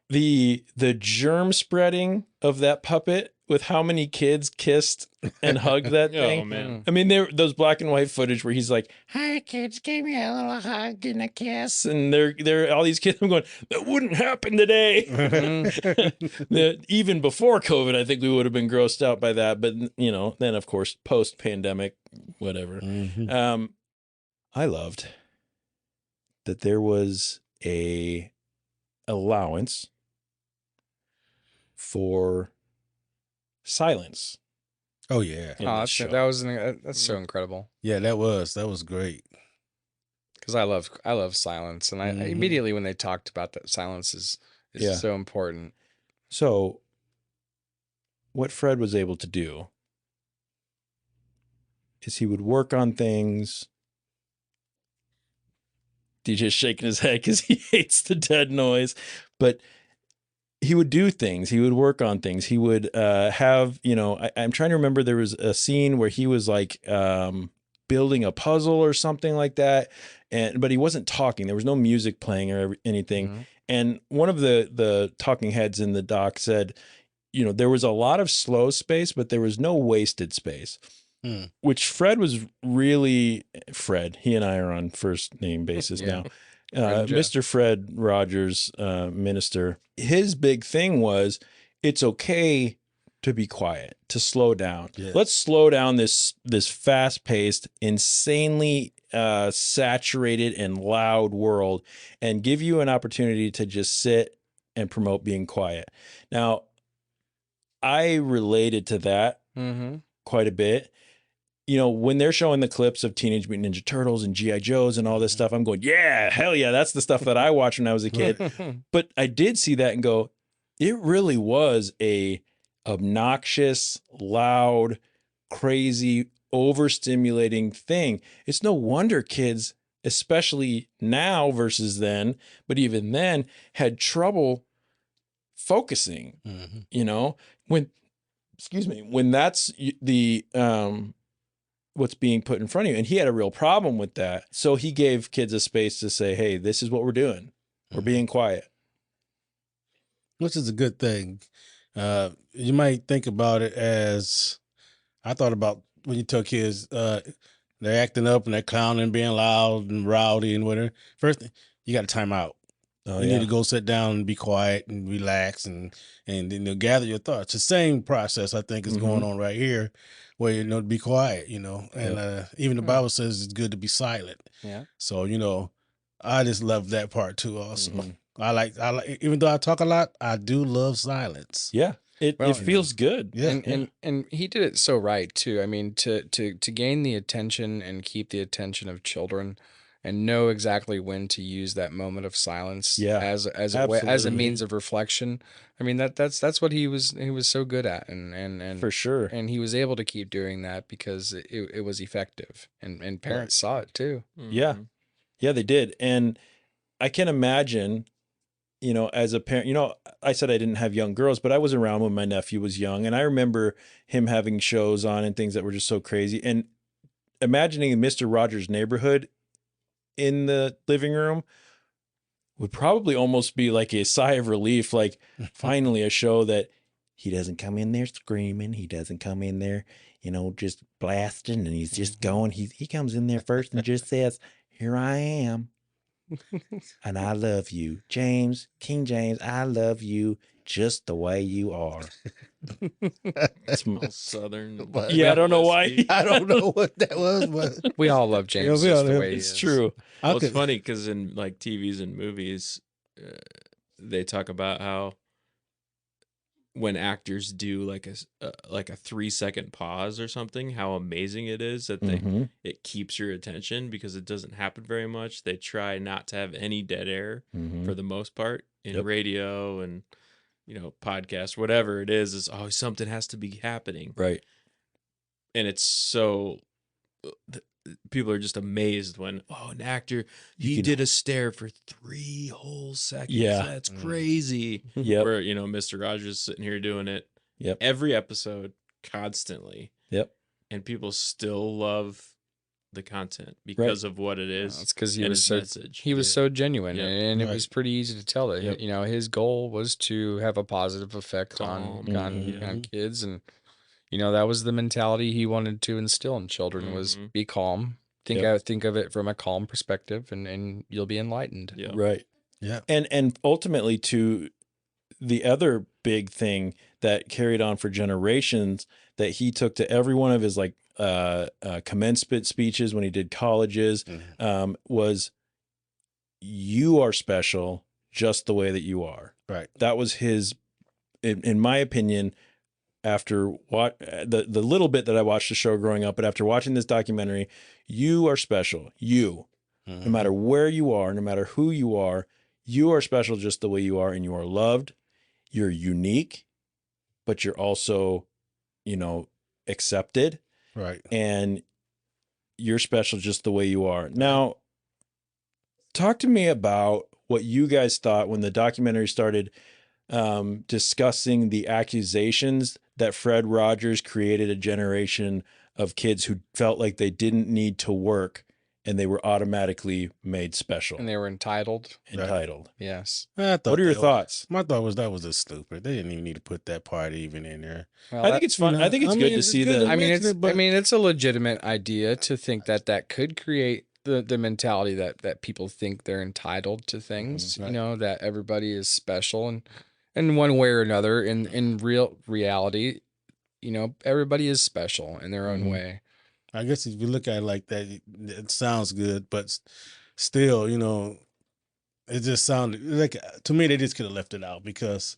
the germ spreading of that puppet with how many kids kissed and hugged that thing. Oh man. I mean, those black and white footage where he's like, "Hi kids, give me a little hug and a kiss," and they're all these kids. I'm going, that wouldn't happen today. Even before COVID, I think we would have been grossed out by that. But then of course, post pandemic, whatever. Mm-hmm. I loved that there was a allowance for silence. Oh yeah. That's so incredible. Yeah, that was great. Because I love silence, and I immediately when they talked about that, silence is so important. So, what Fred was able to do is he would work on things. DJ's shaking his head because he hates the dead noise, but he would do things. He would work on things. He would have, I'm trying to remember, there was a scene where he was like building a puzzle or something like that. But he wasn't talking. There was no music playing or anything. Mm-hmm. And one of the talking heads in the doc said, there was a lot of slow space, but there was no wasted space. Which Fred was really Fred. He and I are on first name basis now. Mr. Fred Rogers, minister, his big thing was it's okay to be quiet, to slow down. Yeah. Let's slow down this fast-paced, insanely saturated and loud world and give you an opportunity to just sit and promote being quiet. Now, I related to that quite a bit. When they're showing the clips of Teenage Mutant Ninja Turtles and G.I. Joes and all this stuff, I'm going, yeah, hell yeah, that's the stuff that I watched when I was a kid. But I did see that and go, it really was a obnoxious, loud, crazy, overstimulating thing. It's no wonder kids, especially now versus then, but even then, had trouble focusing. When that's the what's being put in front of you. And he had a real problem with that. So he gave kids a space to say, hey, this is what we're doing. We're being quiet. which is a good thing. You might think about it as I thought about when you tell kids they're acting up and they're clowning, being loud and rowdy and whatever. First thing, you got to time out. Oh, you need to go sit down and be quiet and relax and gather your thoughts. The same process I think is going on right here, where to be quiet, and even the Bible says it's good to be silent. Yeah. So I just love that part too. Also, I like even though I talk a lot, I do love silence. Yeah. It feels good. Yeah. And he did it so right too. I mean, to gain the attention and keep the attention of children and know exactly when to use that moment of silence as a means of reflection. I mean, that's what he was so good at, and for sure. And he was able to keep doing that because it was effective, and parents saw it too. Yeah. Yeah, they did. And I can imagine, as a parent, I said I didn't have young girls, but I was around when my nephew was young. And I remember him having shows on and things that were just so crazy. And imagining Mr. Rogers' Neighborhood in the living room would probably almost be like a sigh of relief. Like finally a show that he doesn't come in there screaming. He doesn't come in there, just blasting, and he's just going. He comes in there first and just says, "Here I am. And I love you, James, King James. I love you just the way you are." It's all Southern. Yeah, I don't know why. I don't know what that was, but we all love James. Just the way he it's is. true. Well, it's funny because in like TVs and movies, they talk about how when actors do like a 3-second pause or something, how amazing it is that it keeps your attention because it doesn't happen very much. They try not to have any dead air for the most part in radio and podcasts, whatever it is something has to be happening, right? And it's so people are just amazed when an actor he did a stare for 3 whole seconds. Yeah, that's crazy. Yep. Where Mr. Rogers is sitting here doing it. Yep. Every episode, constantly. Yep. And people still love the content because of what it is. It's because he was so genuine, and it was pretty easy to tell that his goal was to have a positive effect on kids, and that was the mentality he wanted to instill in children was be calm, think of it from a calm perspective, and you'll be enlightened. Yeah. Right. Yeah. And ultimately, to the other big thing that carried on for generations that he took to every one of his commencement speeches when he did colleges was, you are special just the way that you are. Right. That was his, in my opinion, after the little bit that I watched the show growing up, but after watching this documentary, you are special. No matter where you are, no matter who you are special just the way you are, and you are loved. You're unique, but you're also, accepted. Right. And you're special just the way you are. Now, talk to me about what you guys thought when the documentary started discussing the accusations that Fred Rogers created a generation of kids who felt like they didn't need to work and they were automatically made special. And they were entitled. Yes. What are your thoughts? My thought was that was just stupid. They didn't even need to put that part even in there. Well, I think it's fun. I think it's good to see that. It's a legitimate idea to think that could create the mentality that people think they're entitled to things, that everybody is special, and in one way or another, in reality, everybody is special in their own way. I guess if you look at it like that, it sounds good, but still, it just sounded like, to me, they just could have left it out because,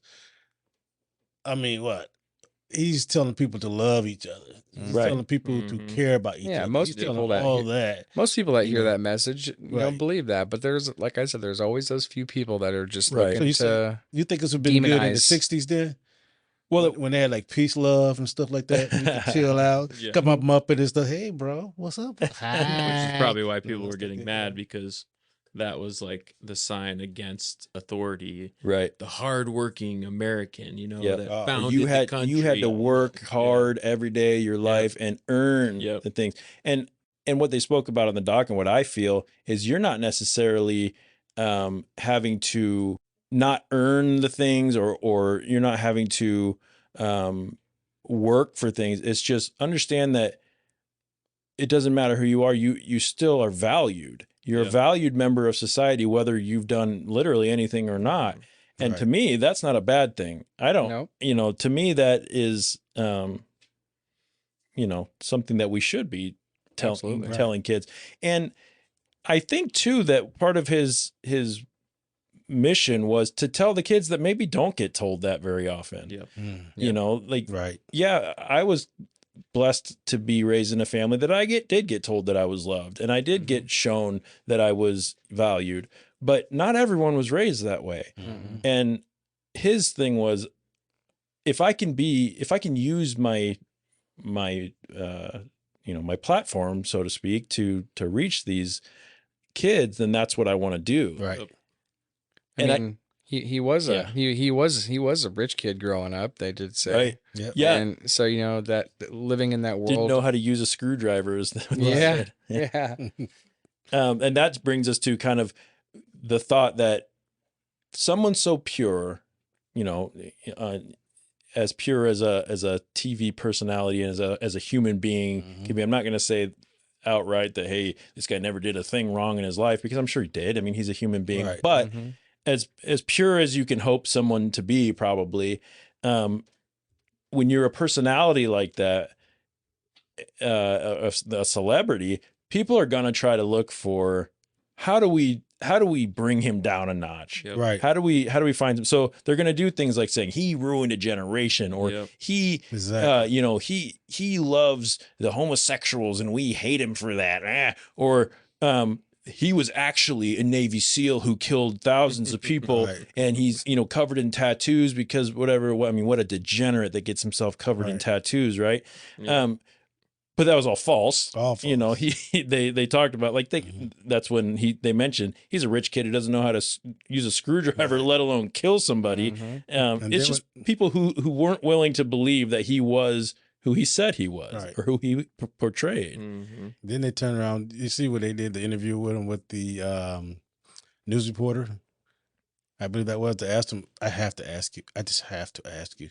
he's telling people to love each other. He's telling people to care about each other. Yeah, most people that hear that message don't believe that. But there's, like I said, there's always those few people that are just looking to. You think this would have been good in the 60s then? Well, when they had like peace, love, and stuff like that, you could chill out, come up Muppet and stuff. Hey, bro, what's up? Which is probably why people were getting mad, because that was like the sign against authority, right? The hardworking American, that founded the country. You had to work hard every day of your life and earn the things. And what they spoke about on the doc, and what I feel is, you're not necessarily having to not earn the things, or you're not having to work for things. It's just understand that it doesn't matter who you are. You still are valued. You're a valued member of society, whether you've done literally anything or not. And to me, that's not a bad thing. I don't, to me, that is, something that we should be telling kids. And I think too, that part of his mission was to tell the kids that maybe don't get told that very often. Yep. I was blessed to be raised in a family that I did get told that I was loved, and I did get shown that I was valued, but not everyone was raised that way. And his thing was, if I can use my platform, so to speak, to reach these kids, then that's what I want to do. Right. And he was a rich kid growing up, they did say. Right. Yep. Yeah. And so, that living in that world. Didn't know how to use a screwdriver. Yeah. And that brings us to kind of the thought that someone so pure, as pure as a TV personality and as a human being can be. I'm not going to say outright that, hey, this guy never did a thing wrong in his life, because I'm sure he did. I mean, he's a human being, but as pure as you can hope someone to be, probably, when you're a personality like that, a celebrity, people are going to try to look for, how do we bring him down a notch? Yep. Right. How do we find him? So they're going to do things like saying he ruined a generation, or he loves the homosexuals and we hate him for that. Or, he was actually a Navy SEAL who killed thousands of people, and he's, covered in tattoos because whatever. I mean, what a degenerate that gets himself covered in tattoos, right? Yeah. But that was all false. All false. They talked about, like, that's when they mentioned he's a rich kid who doesn't know how to use a screwdriver, let alone kill somebody. It's just people who weren't willing to believe that he was who he said he was, or who he portrayed. Then they turn around. You see what they did, the interview with him, with the news reporter. I believe that was, to ask him, I have to ask you. I just have to ask you.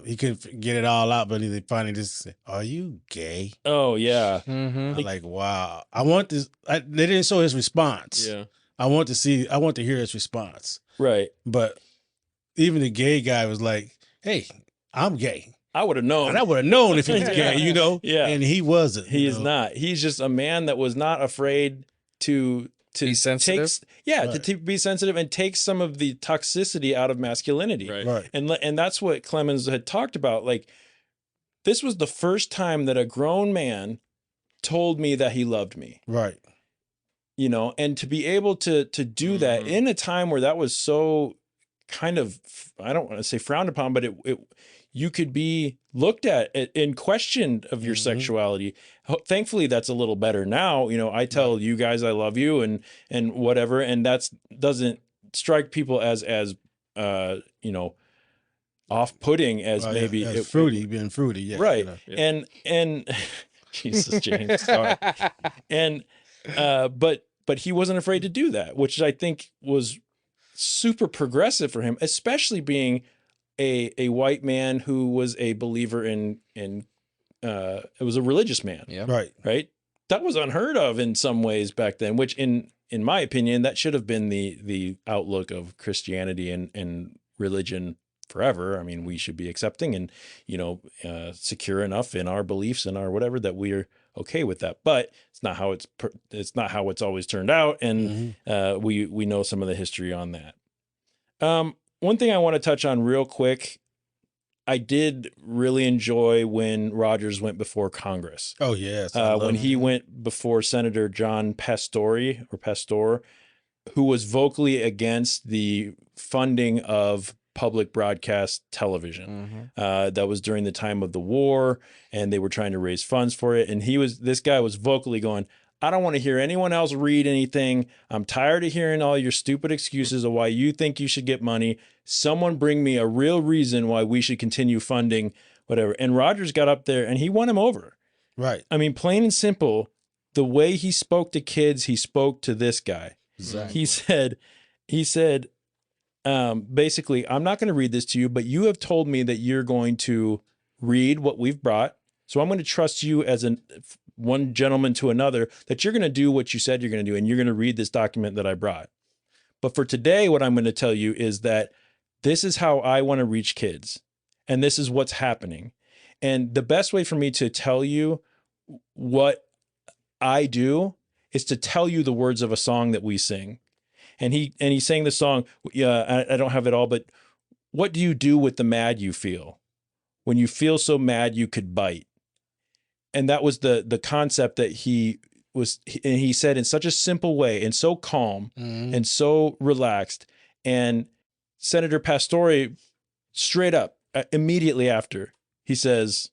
He couldn't get it all out, but he finally just said, "Are you gay?" Oh yeah. I'm like, wow. I want this. They didn't show his response. Yeah. I want to hear his response. Right. But even the gay guy was like, "Hey, I'm gay." I would have known. And I would have known if he was gay, Yeah. And he wasn't. He is not. He's just a man that was not afraid to be sensitive. To be sensitive and take some of the toxicity out of masculinity. Right. And that's what Clemens had talked about. Like, this was the first time that a grown man told me that he loved me. Right. And to be able to do that in a time where that was so kind of, I don't want to say frowned upon, but you could be looked at and questioned of your sexuality. Thankfully, that's a little better now. I tell you guys I love you and whatever, and that doesn't strike people as off-putting as maybe as fruity, being fruity, yeah. Right. And Jesus, James, sorry. And but he wasn't afraid to do that, which I think was super progressive for him, especially being a white man who was a believer in it was a religious man. Yeah. Right. That was unheard of in some ways back then, which in my opinion, that should have been the outlook of Christianity and religion forever. I mean, we should be accepting and, secure enough in our beliefs and our whatever that we're okay with that, but it's not how it's always turned out. And we know some of the history on that. One thing I want to touch on real quick, I did really enjoy when Rogers went before Congress. Oh, yes. When he went before Senator John Pastor, who was vocally against the funding of public broadcast television. That was during the time of the war, and they were trying to raise funds for it. And this guy was vocally going, I don't want to hear anyone else read anything. I'm tired of hearing all your stupid excuses of why you think you should get money. Someone bring me a real reason why we should continue funding whatever. And Rogers got up there and he won him over. Right. I mean, plain and simple, the way he spoke to kids, he spoke to this guy. Exactly. He said, basically, I'm not going to read this to you, but you have told me that you're going to read what we've brought. So I'm going to trust you as one gentleman to another that you're going to do what you said you're going to do, and you're going to read this document that I brought. But for today, what I'm going to tell you is that this is how I want to reach kids, and this is what's happening. And the best way for me to tell you what I do is to tell you the words of a song that we sing. And he sang the song. I don't have it all, but what do you do with the mad you feel when you feel so mad you could bite? And that was the concept that he said in such a simple way and so calm and so relaxed. And Senator Pastore, straight up, immediately after, he says,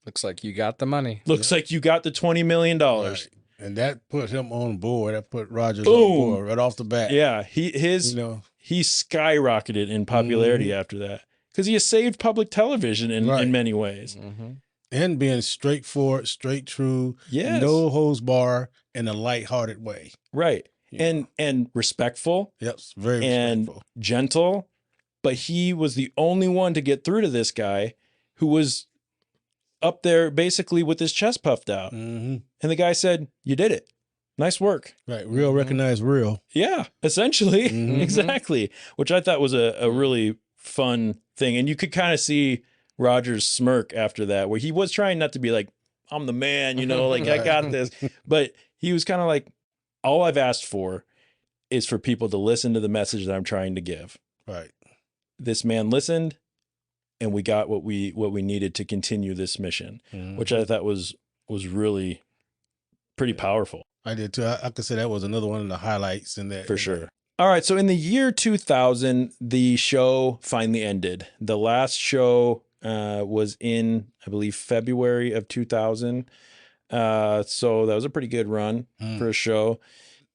"Looks like you got the money. Looks like you got the $20 million." Right. And that put him on board. That put Rogers Boom. on board right off the bat. Yeah, he skyrocketed in popularity after that because he has saved public television in many ways. And being straightforward, straight true, no holds bar, in a lighthearted way. Right. And respectful. Yep, very respectful. And gentle. But he was the only one to get through to this guy who was up there basically with his chest puffed out. And the guy said, "You did it. Nice work." Right. Real recognize real. Yeah, essentially. Exactly. Which I thought was a really fun thing. And you could kind of see Roger's smirk after that, where he was trying not to be like, "I'm the man, like I got this." But he was kind of like, all I've asked for is for people to listen to the message that I'm trying to give. Right. This man listened, and we got what we needed to continue this mission, which I thought was really pretty powerful. I did too. I could say that was another one of the highlights in that. For sure. All right. So in the year 2000, the show finally ended. The last show was in, I believe, February of 2000. So that was a pretty good run for a show.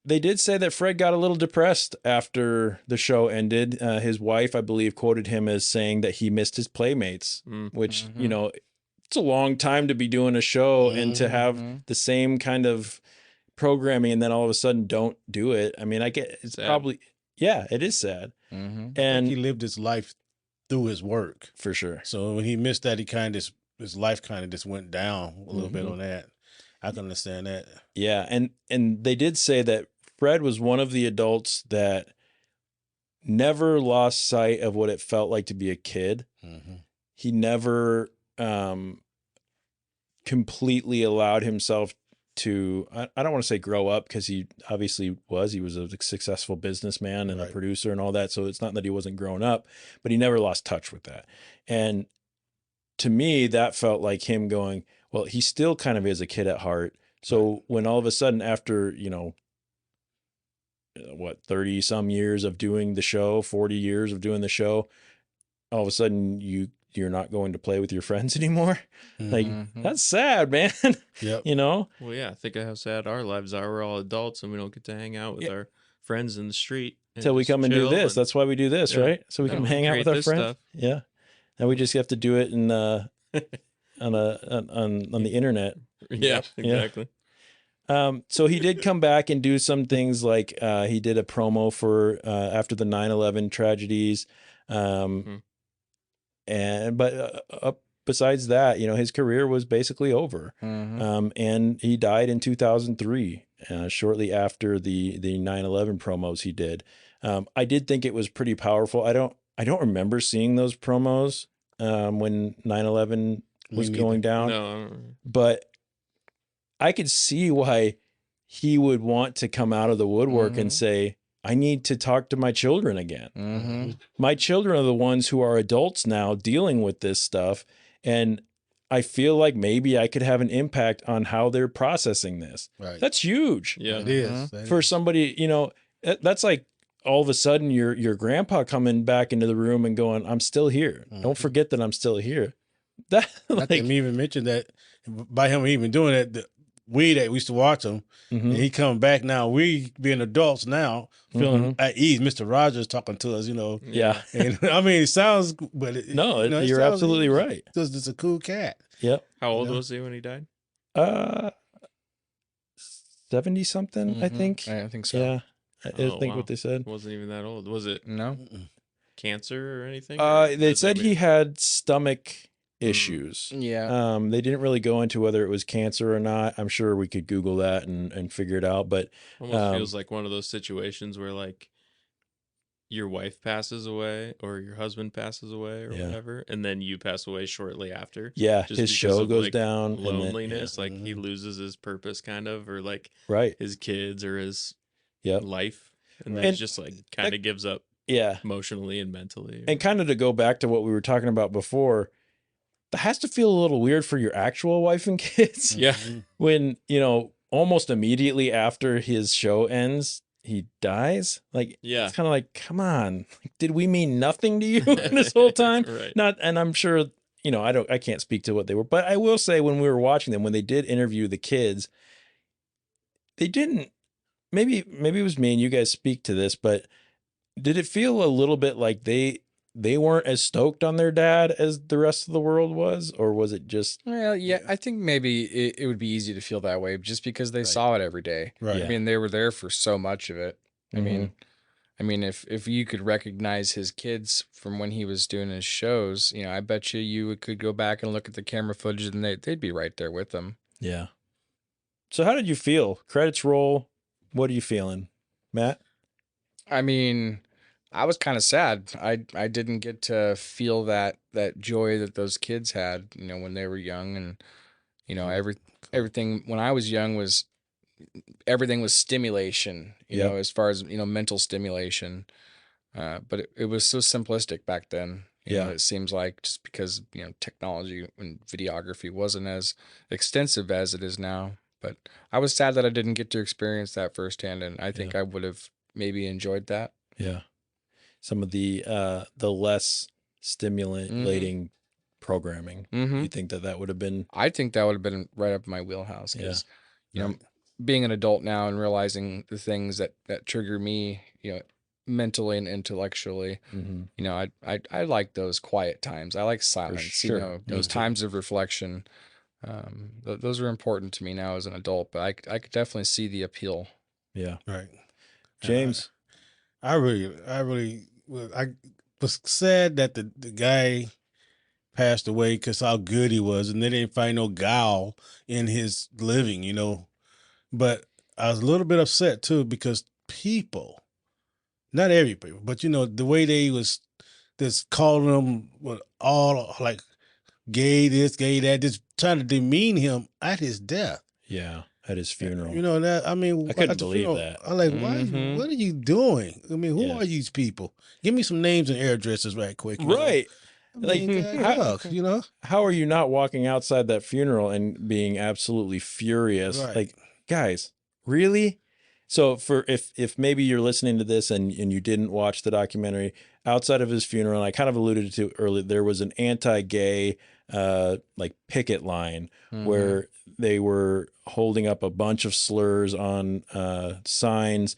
They did say that Fred got a little depressed after the show ended. His wife, I believe, quoted him as saying that he missed his playmates, which, it's a long time to be doing a show and to have the same kind of programming and then all of a sudden don't do it. I mean, I get it's sad. Probably, it is sad. And he lived his life through his work. For sure. So when he missed that, his life kind of just went down a little bit on that. I can understand that. Yeah. And they did say that Fred was one of the adults that never lost sight of what it felt like to be a kid. He never completely allowed himself to, I don't want to say grow up, because he obviously was. He was a successful businessman and a producer and all that. So it's not that he wasn't growing up, but he never lost touch with that. And to me, that felt like him going, well, he still kind of is a kid at heart. So when all of a sudden after, 30 some years of doing the show, 40 years of doing the show, all of a sudden you're not going to play with your friends anymore. Like, that's sad, man. Yep. Well, yeah, think of how sad our lives are. We're all adults and we don't get to hang out with our friends in the street until we come and do this. That's why we do this, right? So we can hang out with our friends. Stuff. Yeah. And we just have to do it in on the internet. Yeah, exactly. So he did come back and do some things, like he did a promo for after the 9/11 tragedies. Besides that, his career was basically over. And he died in 2003, shortly after the 9/11 promos he did. I did think it was pretty powerful. I don't remember seeing those promos when 9/11 was going down. No. But I could see why he would want to come out of the woodwork and say, I need to talk to my children again. My children are the ones who are adults now dealing with this stuff. And I feel like maybe I could have an impact on how they're processing this. Right. That's huge. Yeah, it is. For somebody, that's like all of a sudden your grandpa coming back into the room and going, I'm still here. Don't forget that I'm still here. That like, I even mentioned that by him even doing that, we used to watch him, and he coming back now. We being adults now, feeling at ease. Mr. Rogers talking to us, Yeah. And I mean, it sounds, but you're absolutely right. It's a cool cat. Yep. How old was he when he died? 70 something, I think. I think so. Yeah. I think what they said. Wasn't even that old, was it? No. cancer or anything? They said he had stomach issues. Yeah. They didn't really go into whether it was cancer or not. I'm sure we could Google that and figure it out. But almost feels like one of those situations where like your wife passes away or your husband passes away or whatever, and then you pass away shortly after. Yeah, just his show goes like, down. Loneliness, like he loses his purpose kind of, or like his kids or his life. And then just like kind of gives up emotionally and mentally. And kind of to go back to what we were talking about before, that has to feel a little weird for your actual wife and kids. Yeah. When, almost immediately after his show ends, he dies. Like, it's kind of like, come on, did we mean nothing to you this whole time? Right. And I'm sure, I can't speak to what they were, but I will say when we were watching them, when they did interview the kids, they didn't, maybe it was me and you guys speak to this, but did it feel a little bit like they weren't as stoked on their dad as the rest of the world was, or was it just? Well, yeah, I think maybe it would be easy to feel that way just because they saw it every day. Right. I mean, they were there for so much of it. I mean, if you could recognize his kids from when he was doing his shows, I bet you could go back and look at the camera footage and they'd be right there with them. Yeah. So how did you feel? Credits roll. What are you feeling, Matt? I mean, I was kind of sad. I didn't get to feel that joy that those kids had, when they were young, and everything when I was young was everything was stimulation, as far as mental stimulation. But it was so simplistic back then. It seems like just because technology and videography wasn't as extensive as it is now. But I was sad that I didn't get to experience that firsthand, and I think I would have maybe enjoyed that. Yeah. Some of the less stimulating programming. You think that would have been? I think that would have been right up my wheelhouse because, being an adult now and realizing the things that trigger me, mentally and intellectually, I like those quiet times. I like silence, sure. Those times of reflection. Those are important to me now as an adult, but I could definitely see the appeal. Yeah. Right. James. I was sad that the guy passed away because how good he was, and they didn't find no guile in his living, But I was a little bit upset too because people, not every people, but the way they was just calling him with all like gay this, gay that, just trying to demean him at his death. Yeah. At his funeral. I mean, I couldn't believe that. I'm like, what are you doing? I mean, who are these people? Give me some names and addresses right quick. Right. I mean, how are you not walking outside that funeral and being absolutely furious? Right. Like, guys, really? So if maybe you're listening to this and you didn't watch the documentary, outside of his funeral, and I kind of alluded to earlier, there was an anti-gay like picket line where they were holding up a bunch of slurs on signs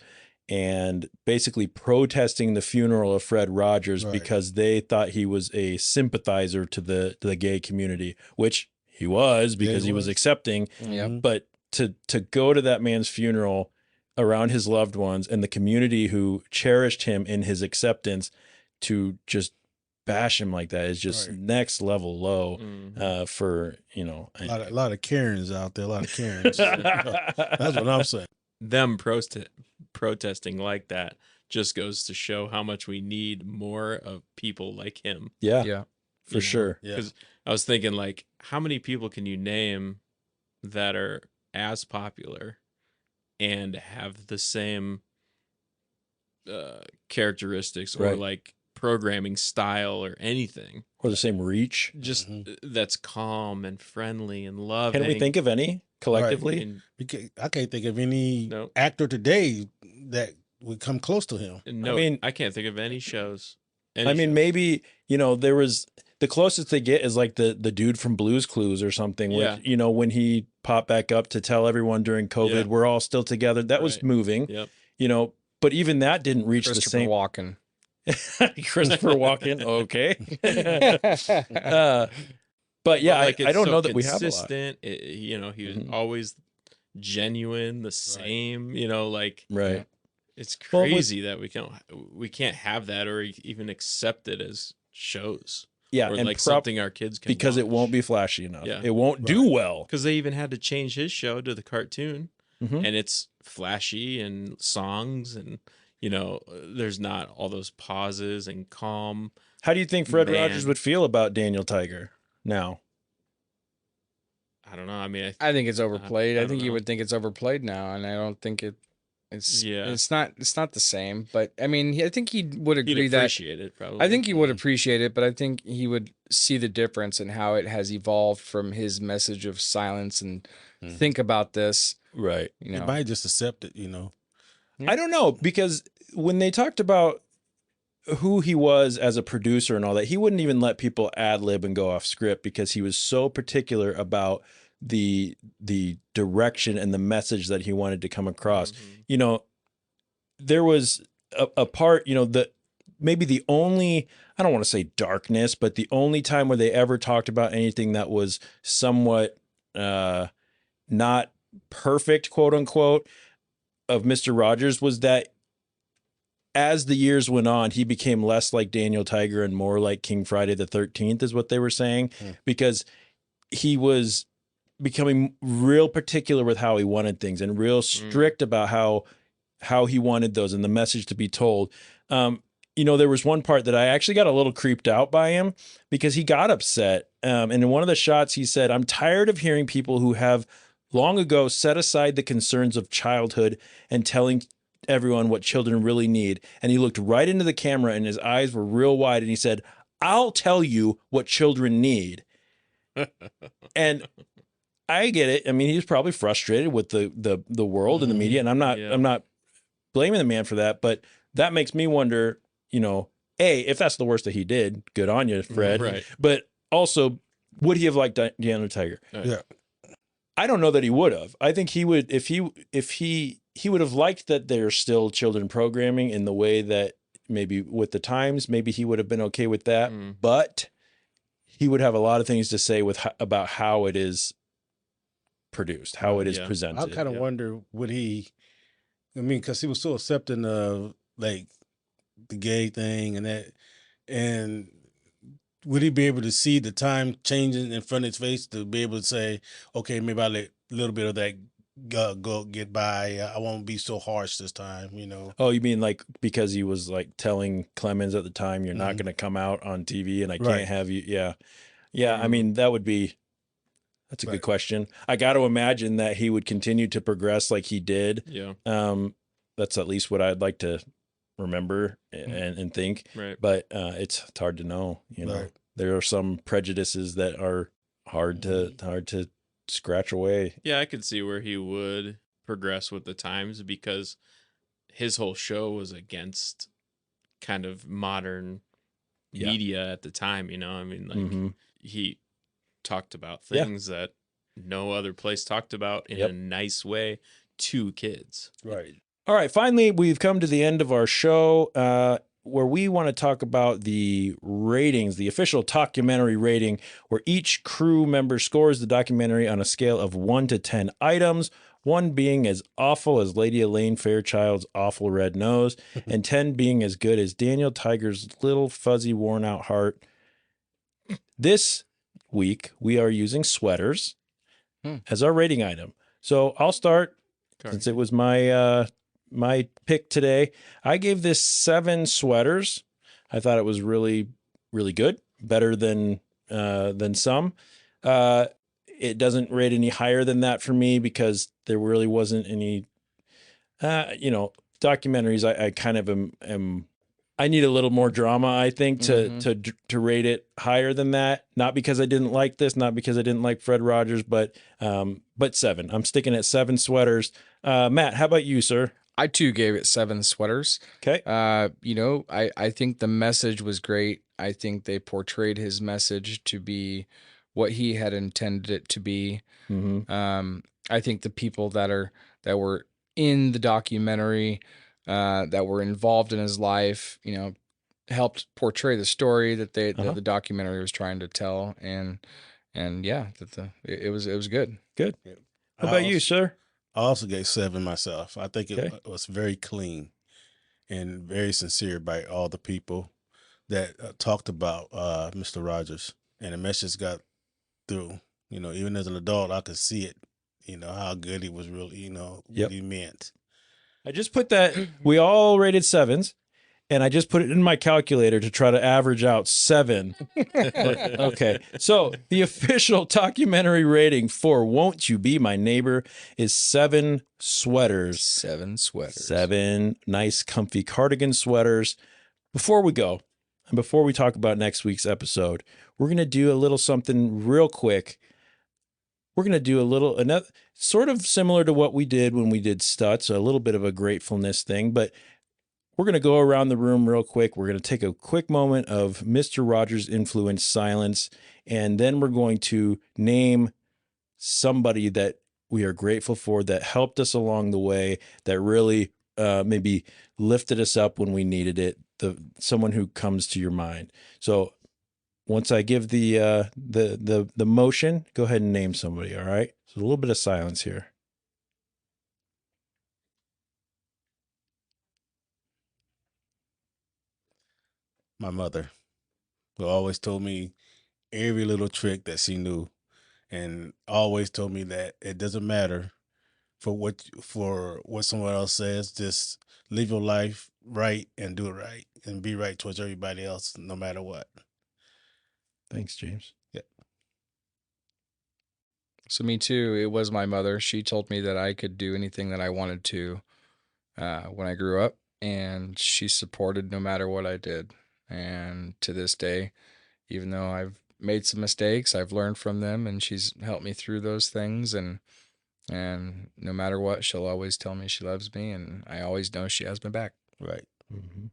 and basically protesting the funeral of Fred Rogers because they thought he was a sympathizer to the gay community, which he was because he was accepting. But to go to that man's funeral around his loved ones and the community who cherished him in his acceptance, to just bash him like that is just next level low for, a lot of Karens out there, a lot of Karens. That's what I'm saying. Them protesting like that just goes to show how much we need more of people like him. Yeah, for sure. Because I was thinking, like, how many people can you name that are as popular and have the same characteristics or like programming style or anything, or the same reach, just that's calm and friendly and loving? Can we think of any collectively? I can't think of any actor today that would come close to him. No, I can't think of any shows. Maybe there was the closest they get is like the dude from Blue's Clues or something. Which, when he popped back up to tell everyone during COVID, we're all still together. That was moving. But even that didn't reach the same. Walken. Christopher Walken, okay. But yeah, I don't know that we have a lot. He was always genuine, the same. It's crazy that we can't have that or even accept it as shows. Yeah, or and like something our kids can because watch. it won't be flashy enough. Yeah. It won't do well. Because they even had to change his show to the cartoon, and it's flashy and songs, and there's not all those pauses and calm. How do you think Fred Rogers would feel about Daniel Tiger now? I don't know. I mean, I think it's overplayed. I think he would think it's overplayed now, and I don't think it's not the same. But I mean, I think he would agree He'd appreciate it probably. I think he would appreciate it, but I think he would see the difference in how it has evolved from his message of silence and think about this. Right. He might just accept it, I don't know, because when they talked about who he was as a producer and all that, he wouldn't even let people ad lib and go off script because he was so particular about the direction and the message that he wanted to come across. There was a part, that maybe the only, I don't want to say darkness, but the only time where they ever talked about anything that was somewhat not perfect, quote unquote, of Mr. Rogers was that as the years went on, he became less like Daniel Tiger and more like King Friday the 13th is what they were saying, because he was becoming real particular with how he wanted things and real strict about how he wanted those and the message to be told. There was one part that I actually got a little creeped out by him because he got upset. And in one of the shots, he said, "I'm tired of hearing people who have long ago set aside the concerns of childhood and telling everyone what children really need." And he looked right into the camera and his eyes were real wide. And he said, "I'll tell you what children need." And I get it. I mean, he was probably frustrated with the world and the media. And I'm not blaming the man for that, but that makes me wonder, if that's the worst that he did, good on you, Fred. Right. But also, would he have liked Daniel Tiger? Yeah. I don't know that he would have. I think he would, if he would have liked that there's still children programming in the way that maybe with the times, maybe he would have been okay with that. But he would have a lot of things to say about how it is produced, how it is presented. I kind of wonder, would he, because he was so accepting of like the gay thing and that, and would he be able to see the time changing in front of his face to be able to say, okay, maybe I'll let a little bit of that go get by. I won't be so harsh this time, Oh, you mean like because he was like telling Clemens at the time, you're not going to come out on TV and I can't have you. Yeah. Yeah. I mean, that's a good question. I got to imagine that he would continue to progress like he did. Yeah. That's at least what I'd like to remember and think. Right. But it's hard to know. There are some prejudices that are hard to scratch away. Yeah, I could see where he would progress with the times because his whole show was against kind of modern media at the time. I mean, like he talked about things that no other place talked about in a nice way to kids. Right. All right. Finally, we've come to the end of our show where we want to talk about the ratings, the official Talkumentary rating, where each crew member scores the documentary on a scale of 1 to 10 items, 1 being as awful as Lady Elaine Fairchilde's awful red nose, and 10 being as good as Daniel Tiger's little fuzzy worn out heart. This week, we are using sweaters as our rating item. So I'll start since it was my pick today. I gave this 7 sweaters. I thought it was really, really good, better than some. It doesn't rate any higher than that for me because there really wasn't any, documentaries. I kind of am. I need a little more drama, I think, to rate it higher than that. Not because I didn't like this, not because I didn't like Fred Rogers, but 7. I'm sticking at 7 sweaters. Matt, how about you, sir? I too gave it 7 sweaters. Okay. I think the message was great. I think they portrayed his message to be what he had intended it to be. I think the people that were in the documentary, that were involved in his life, helped portray the story that the documentary was trying to tell, and it was good. Good. How about you, sir? I also gave 7 myself. I think it was very clean. and very sincere by all the people that talked about Mr. Rogers, and the message got through. You know, even as an adult, I could see it. You know how good he was really. You know what he meant. I just put that. We all rated 7s. And I just put it in my calculator to try to average out 7. Okay. So the official documentary rating for Won't You Be My Neighbor is 7 sweaters. 7 sweaters. 7 nice, comfy cardigan sweaters. Before we go, and before we talk about next week's episode, we're going to do a little something real quick. We're going to do another sort of similar to what we did when we did Stutz, a little bit of a gratefulness thing, but we're going to go around the room real quick. We're going to take a quick moment of Mr. Rogers' influence silence, and then we're going to name somebody that we are grateful for that helped us along the way, that really maybe lifted us up when we needed it, someone who comes to your mind. So once I give the motion, go ahead and name somebody, all right? So a little bit of silence here. My mother, who always told me every little trick that she knew, and always told me that it doesn't matter for what someone else says. Just live your life right and do it right and be right towards everybody else, no matter what. Thanks, James. Yeah. So me too. It was my mother. She told me that I could do anything that I wanted to when I grew up, and she supported no matter what I did. And to this day, even though I've made some mistakes, I've learned from them, and she's helped me through those things. And no matter what, she'll always tell me she loves me, and I always know she has my back. Right. Mm-hmm.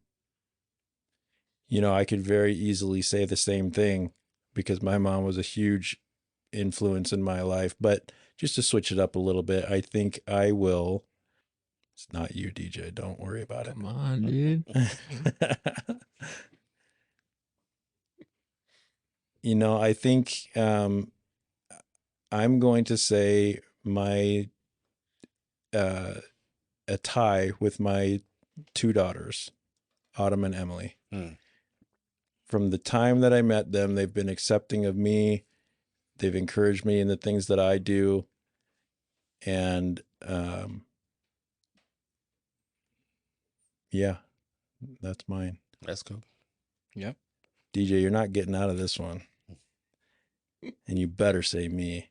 You know, I could very easily say the same thing because my mom was a huge influence in my life. But just to switch it up a little bit, I think I will. It's not you, DJ. Don't worry about it. Come on, dude. You know, I think I'm going to say a tie with my 2 daughters, Autumn and Emily. From the time that I met them, they've been accepting of me. They've encouraged me in the things that I do. And yeah, that's mine. That's cool. Yep. DJ, you're not getting out of this one. And you better say me.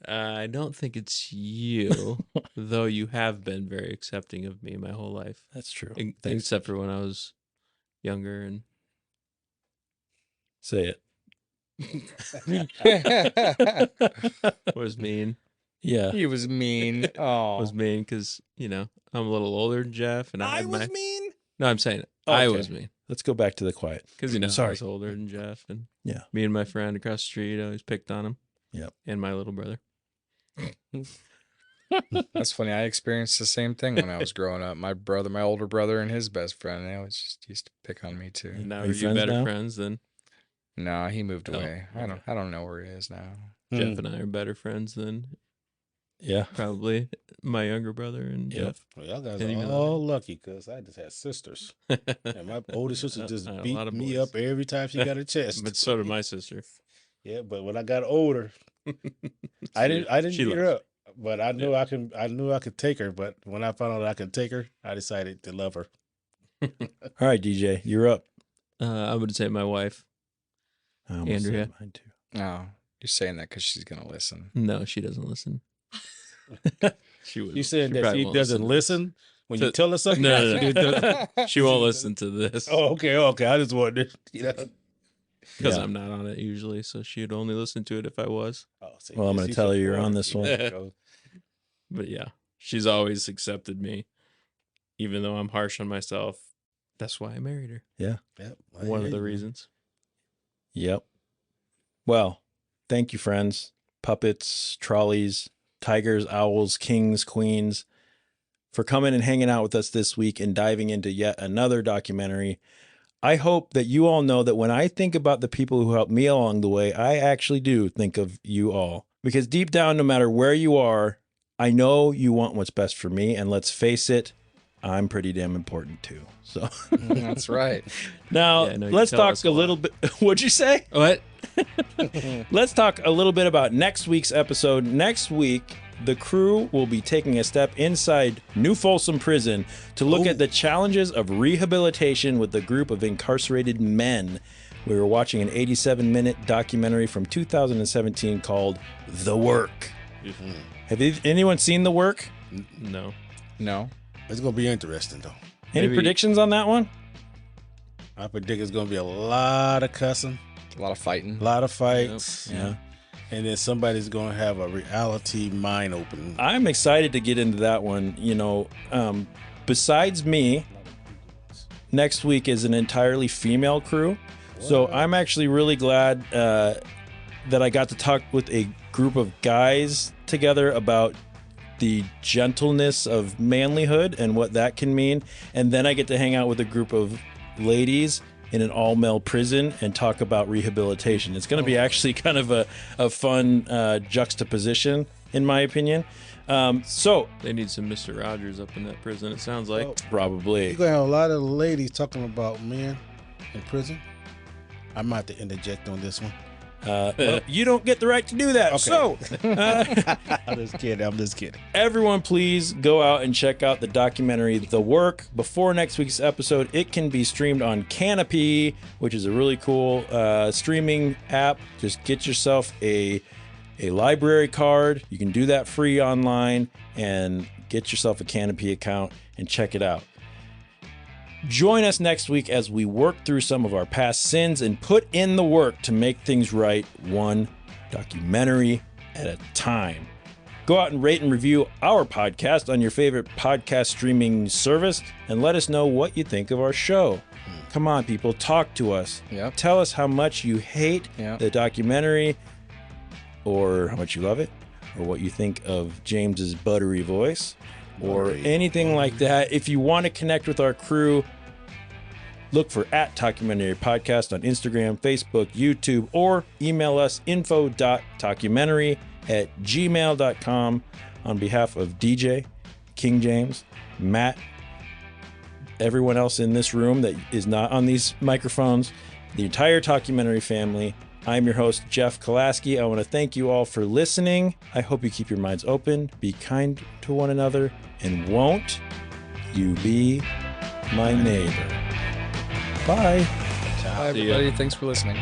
I don't think it's you, though you have been very accepting of me my whole life. That's true. Except for when I was younger and... Say it. Was mean. Yeah. He was mean. Oh. Was mean because, you know, I'm a little older than Jeff. And I was mean? No, I'm saying Okay. I was mean. Let's go back to the quiet. Because, you know, Sorry. I was older than Jeff. And yeah, me and my friend across the street always picked on him. Yep. And my little brother. That's funny. I experienced the same thing when I was growing up. My older brother, and his best friend, they always just used to pick on me too. And now are you better friends than? No, he moved away. Okay. I don't know where he is now. Jeff and I are better friends than. Yeah, probably my younger brother and Jeff. Well, y'all guys are all lucky because I just had sisters, and my older sister just beat me up every time she got a chance. But so did my sister. Yeah, but when I got older, I didn't beat her up, but I knew I could take her. But when I found out I could take her, I decided to love her. All right, DJ, you're up. I would say my wife, Andrea. Mine too. Oh, you're saying that because she's gonna listen. No, she doesn't listen. She would. You saying that she doesn't listen when you tell her something? No. She won't listen to this. Oh, okay. I just wanted to, because I'm not on it usually, so she'd only listen to it if I was. Well, I'm going to tell her you're on this one. But yeah, she's always accepted me, even though I'm harsh on myself. That's why I married her. Yeah. Yep. One of the reasons. Yep. Well, thank you, friends. Puppets, trolleys, tigers, owls, kings, queens, for coming and hanging out with us this week and diving into yet another documentary. I hope that you all know that when I think about the people who helped me along the way, I actually do think of you all. Because deep down, no matter where you are, I know you want what's best for me. And let's face it, I'm pretty damn important too. So That's right. now Yeah, no, you let's tell talk us a a lot. little bit. What'd you say? What? Let's talk a little bit about next week's episode. Next week, the crew will be taking a step inside New Folsom Prison to look at the challenges of rehabilitation with a group of incarcerated men. We were watching an 87-minute documentary from 2017 called The Work. Have anyone seen The Work? No. No. It's gonna be interesting though. Any Maybe- predictions on that one? I predict it's gonna be a lot of cussing, A lot of fighting. a lot of fights, Yeah. and then somebody's gonna have a reality mind opening. I'm excited to get into that one. You know, besides me, next week is an entirely female crew. So I'm actually really glad that I got to talk with a group of guys together about the gentleness of manlyhood and what that can mean. And then I get to hang out with a group of ladies in an all-male prison and talk about rehabilitation. It's going to be actually kind of a fun juxtaposition, in my opinion. So They need some Mr. Rogers up in that prison, it sounds like. You're probably. gonna have a lot of ladies talking about men in prison. I might have to interject on this one. Well, you don't get the right to do that. Okay. So I'm just kidding. I'm just kidding. everyone, please go out and check out the documentary The Work before next week's episode. It can be streamed on Canopy, which is a really cool streaming app. Just get yourself a library card. You can do that free online and get yourself a Canopy account and check it out. Join us next week as we work through some of our past sins and put in the work to make things right, one documentary at a time. Go out and rate and review our podcast on your favorite podcast streaming service and let us know what you think of our show. Come on, people, talk to us. Yep. Tell us how much you hate Yep. the documentary, or how much you love it, or what you think of James's buttery voice, or anything like that. If you want to connect with our crew, look for @Talkumentary Podcast on Instagram, Facebook, YouTube, or email us info.talkumentary@gmail.com. On behalf of DJ, King James, Matt, everyone else in this room that is not on these microphones, the entire Talkumentary family, I'm your host, Jeff Kolaski. I want to thank you all for listening. I hope you keep your minds open, be kind to one another, and won't you be my neighbor? Bye. Bye, everybody. Thanks for listening.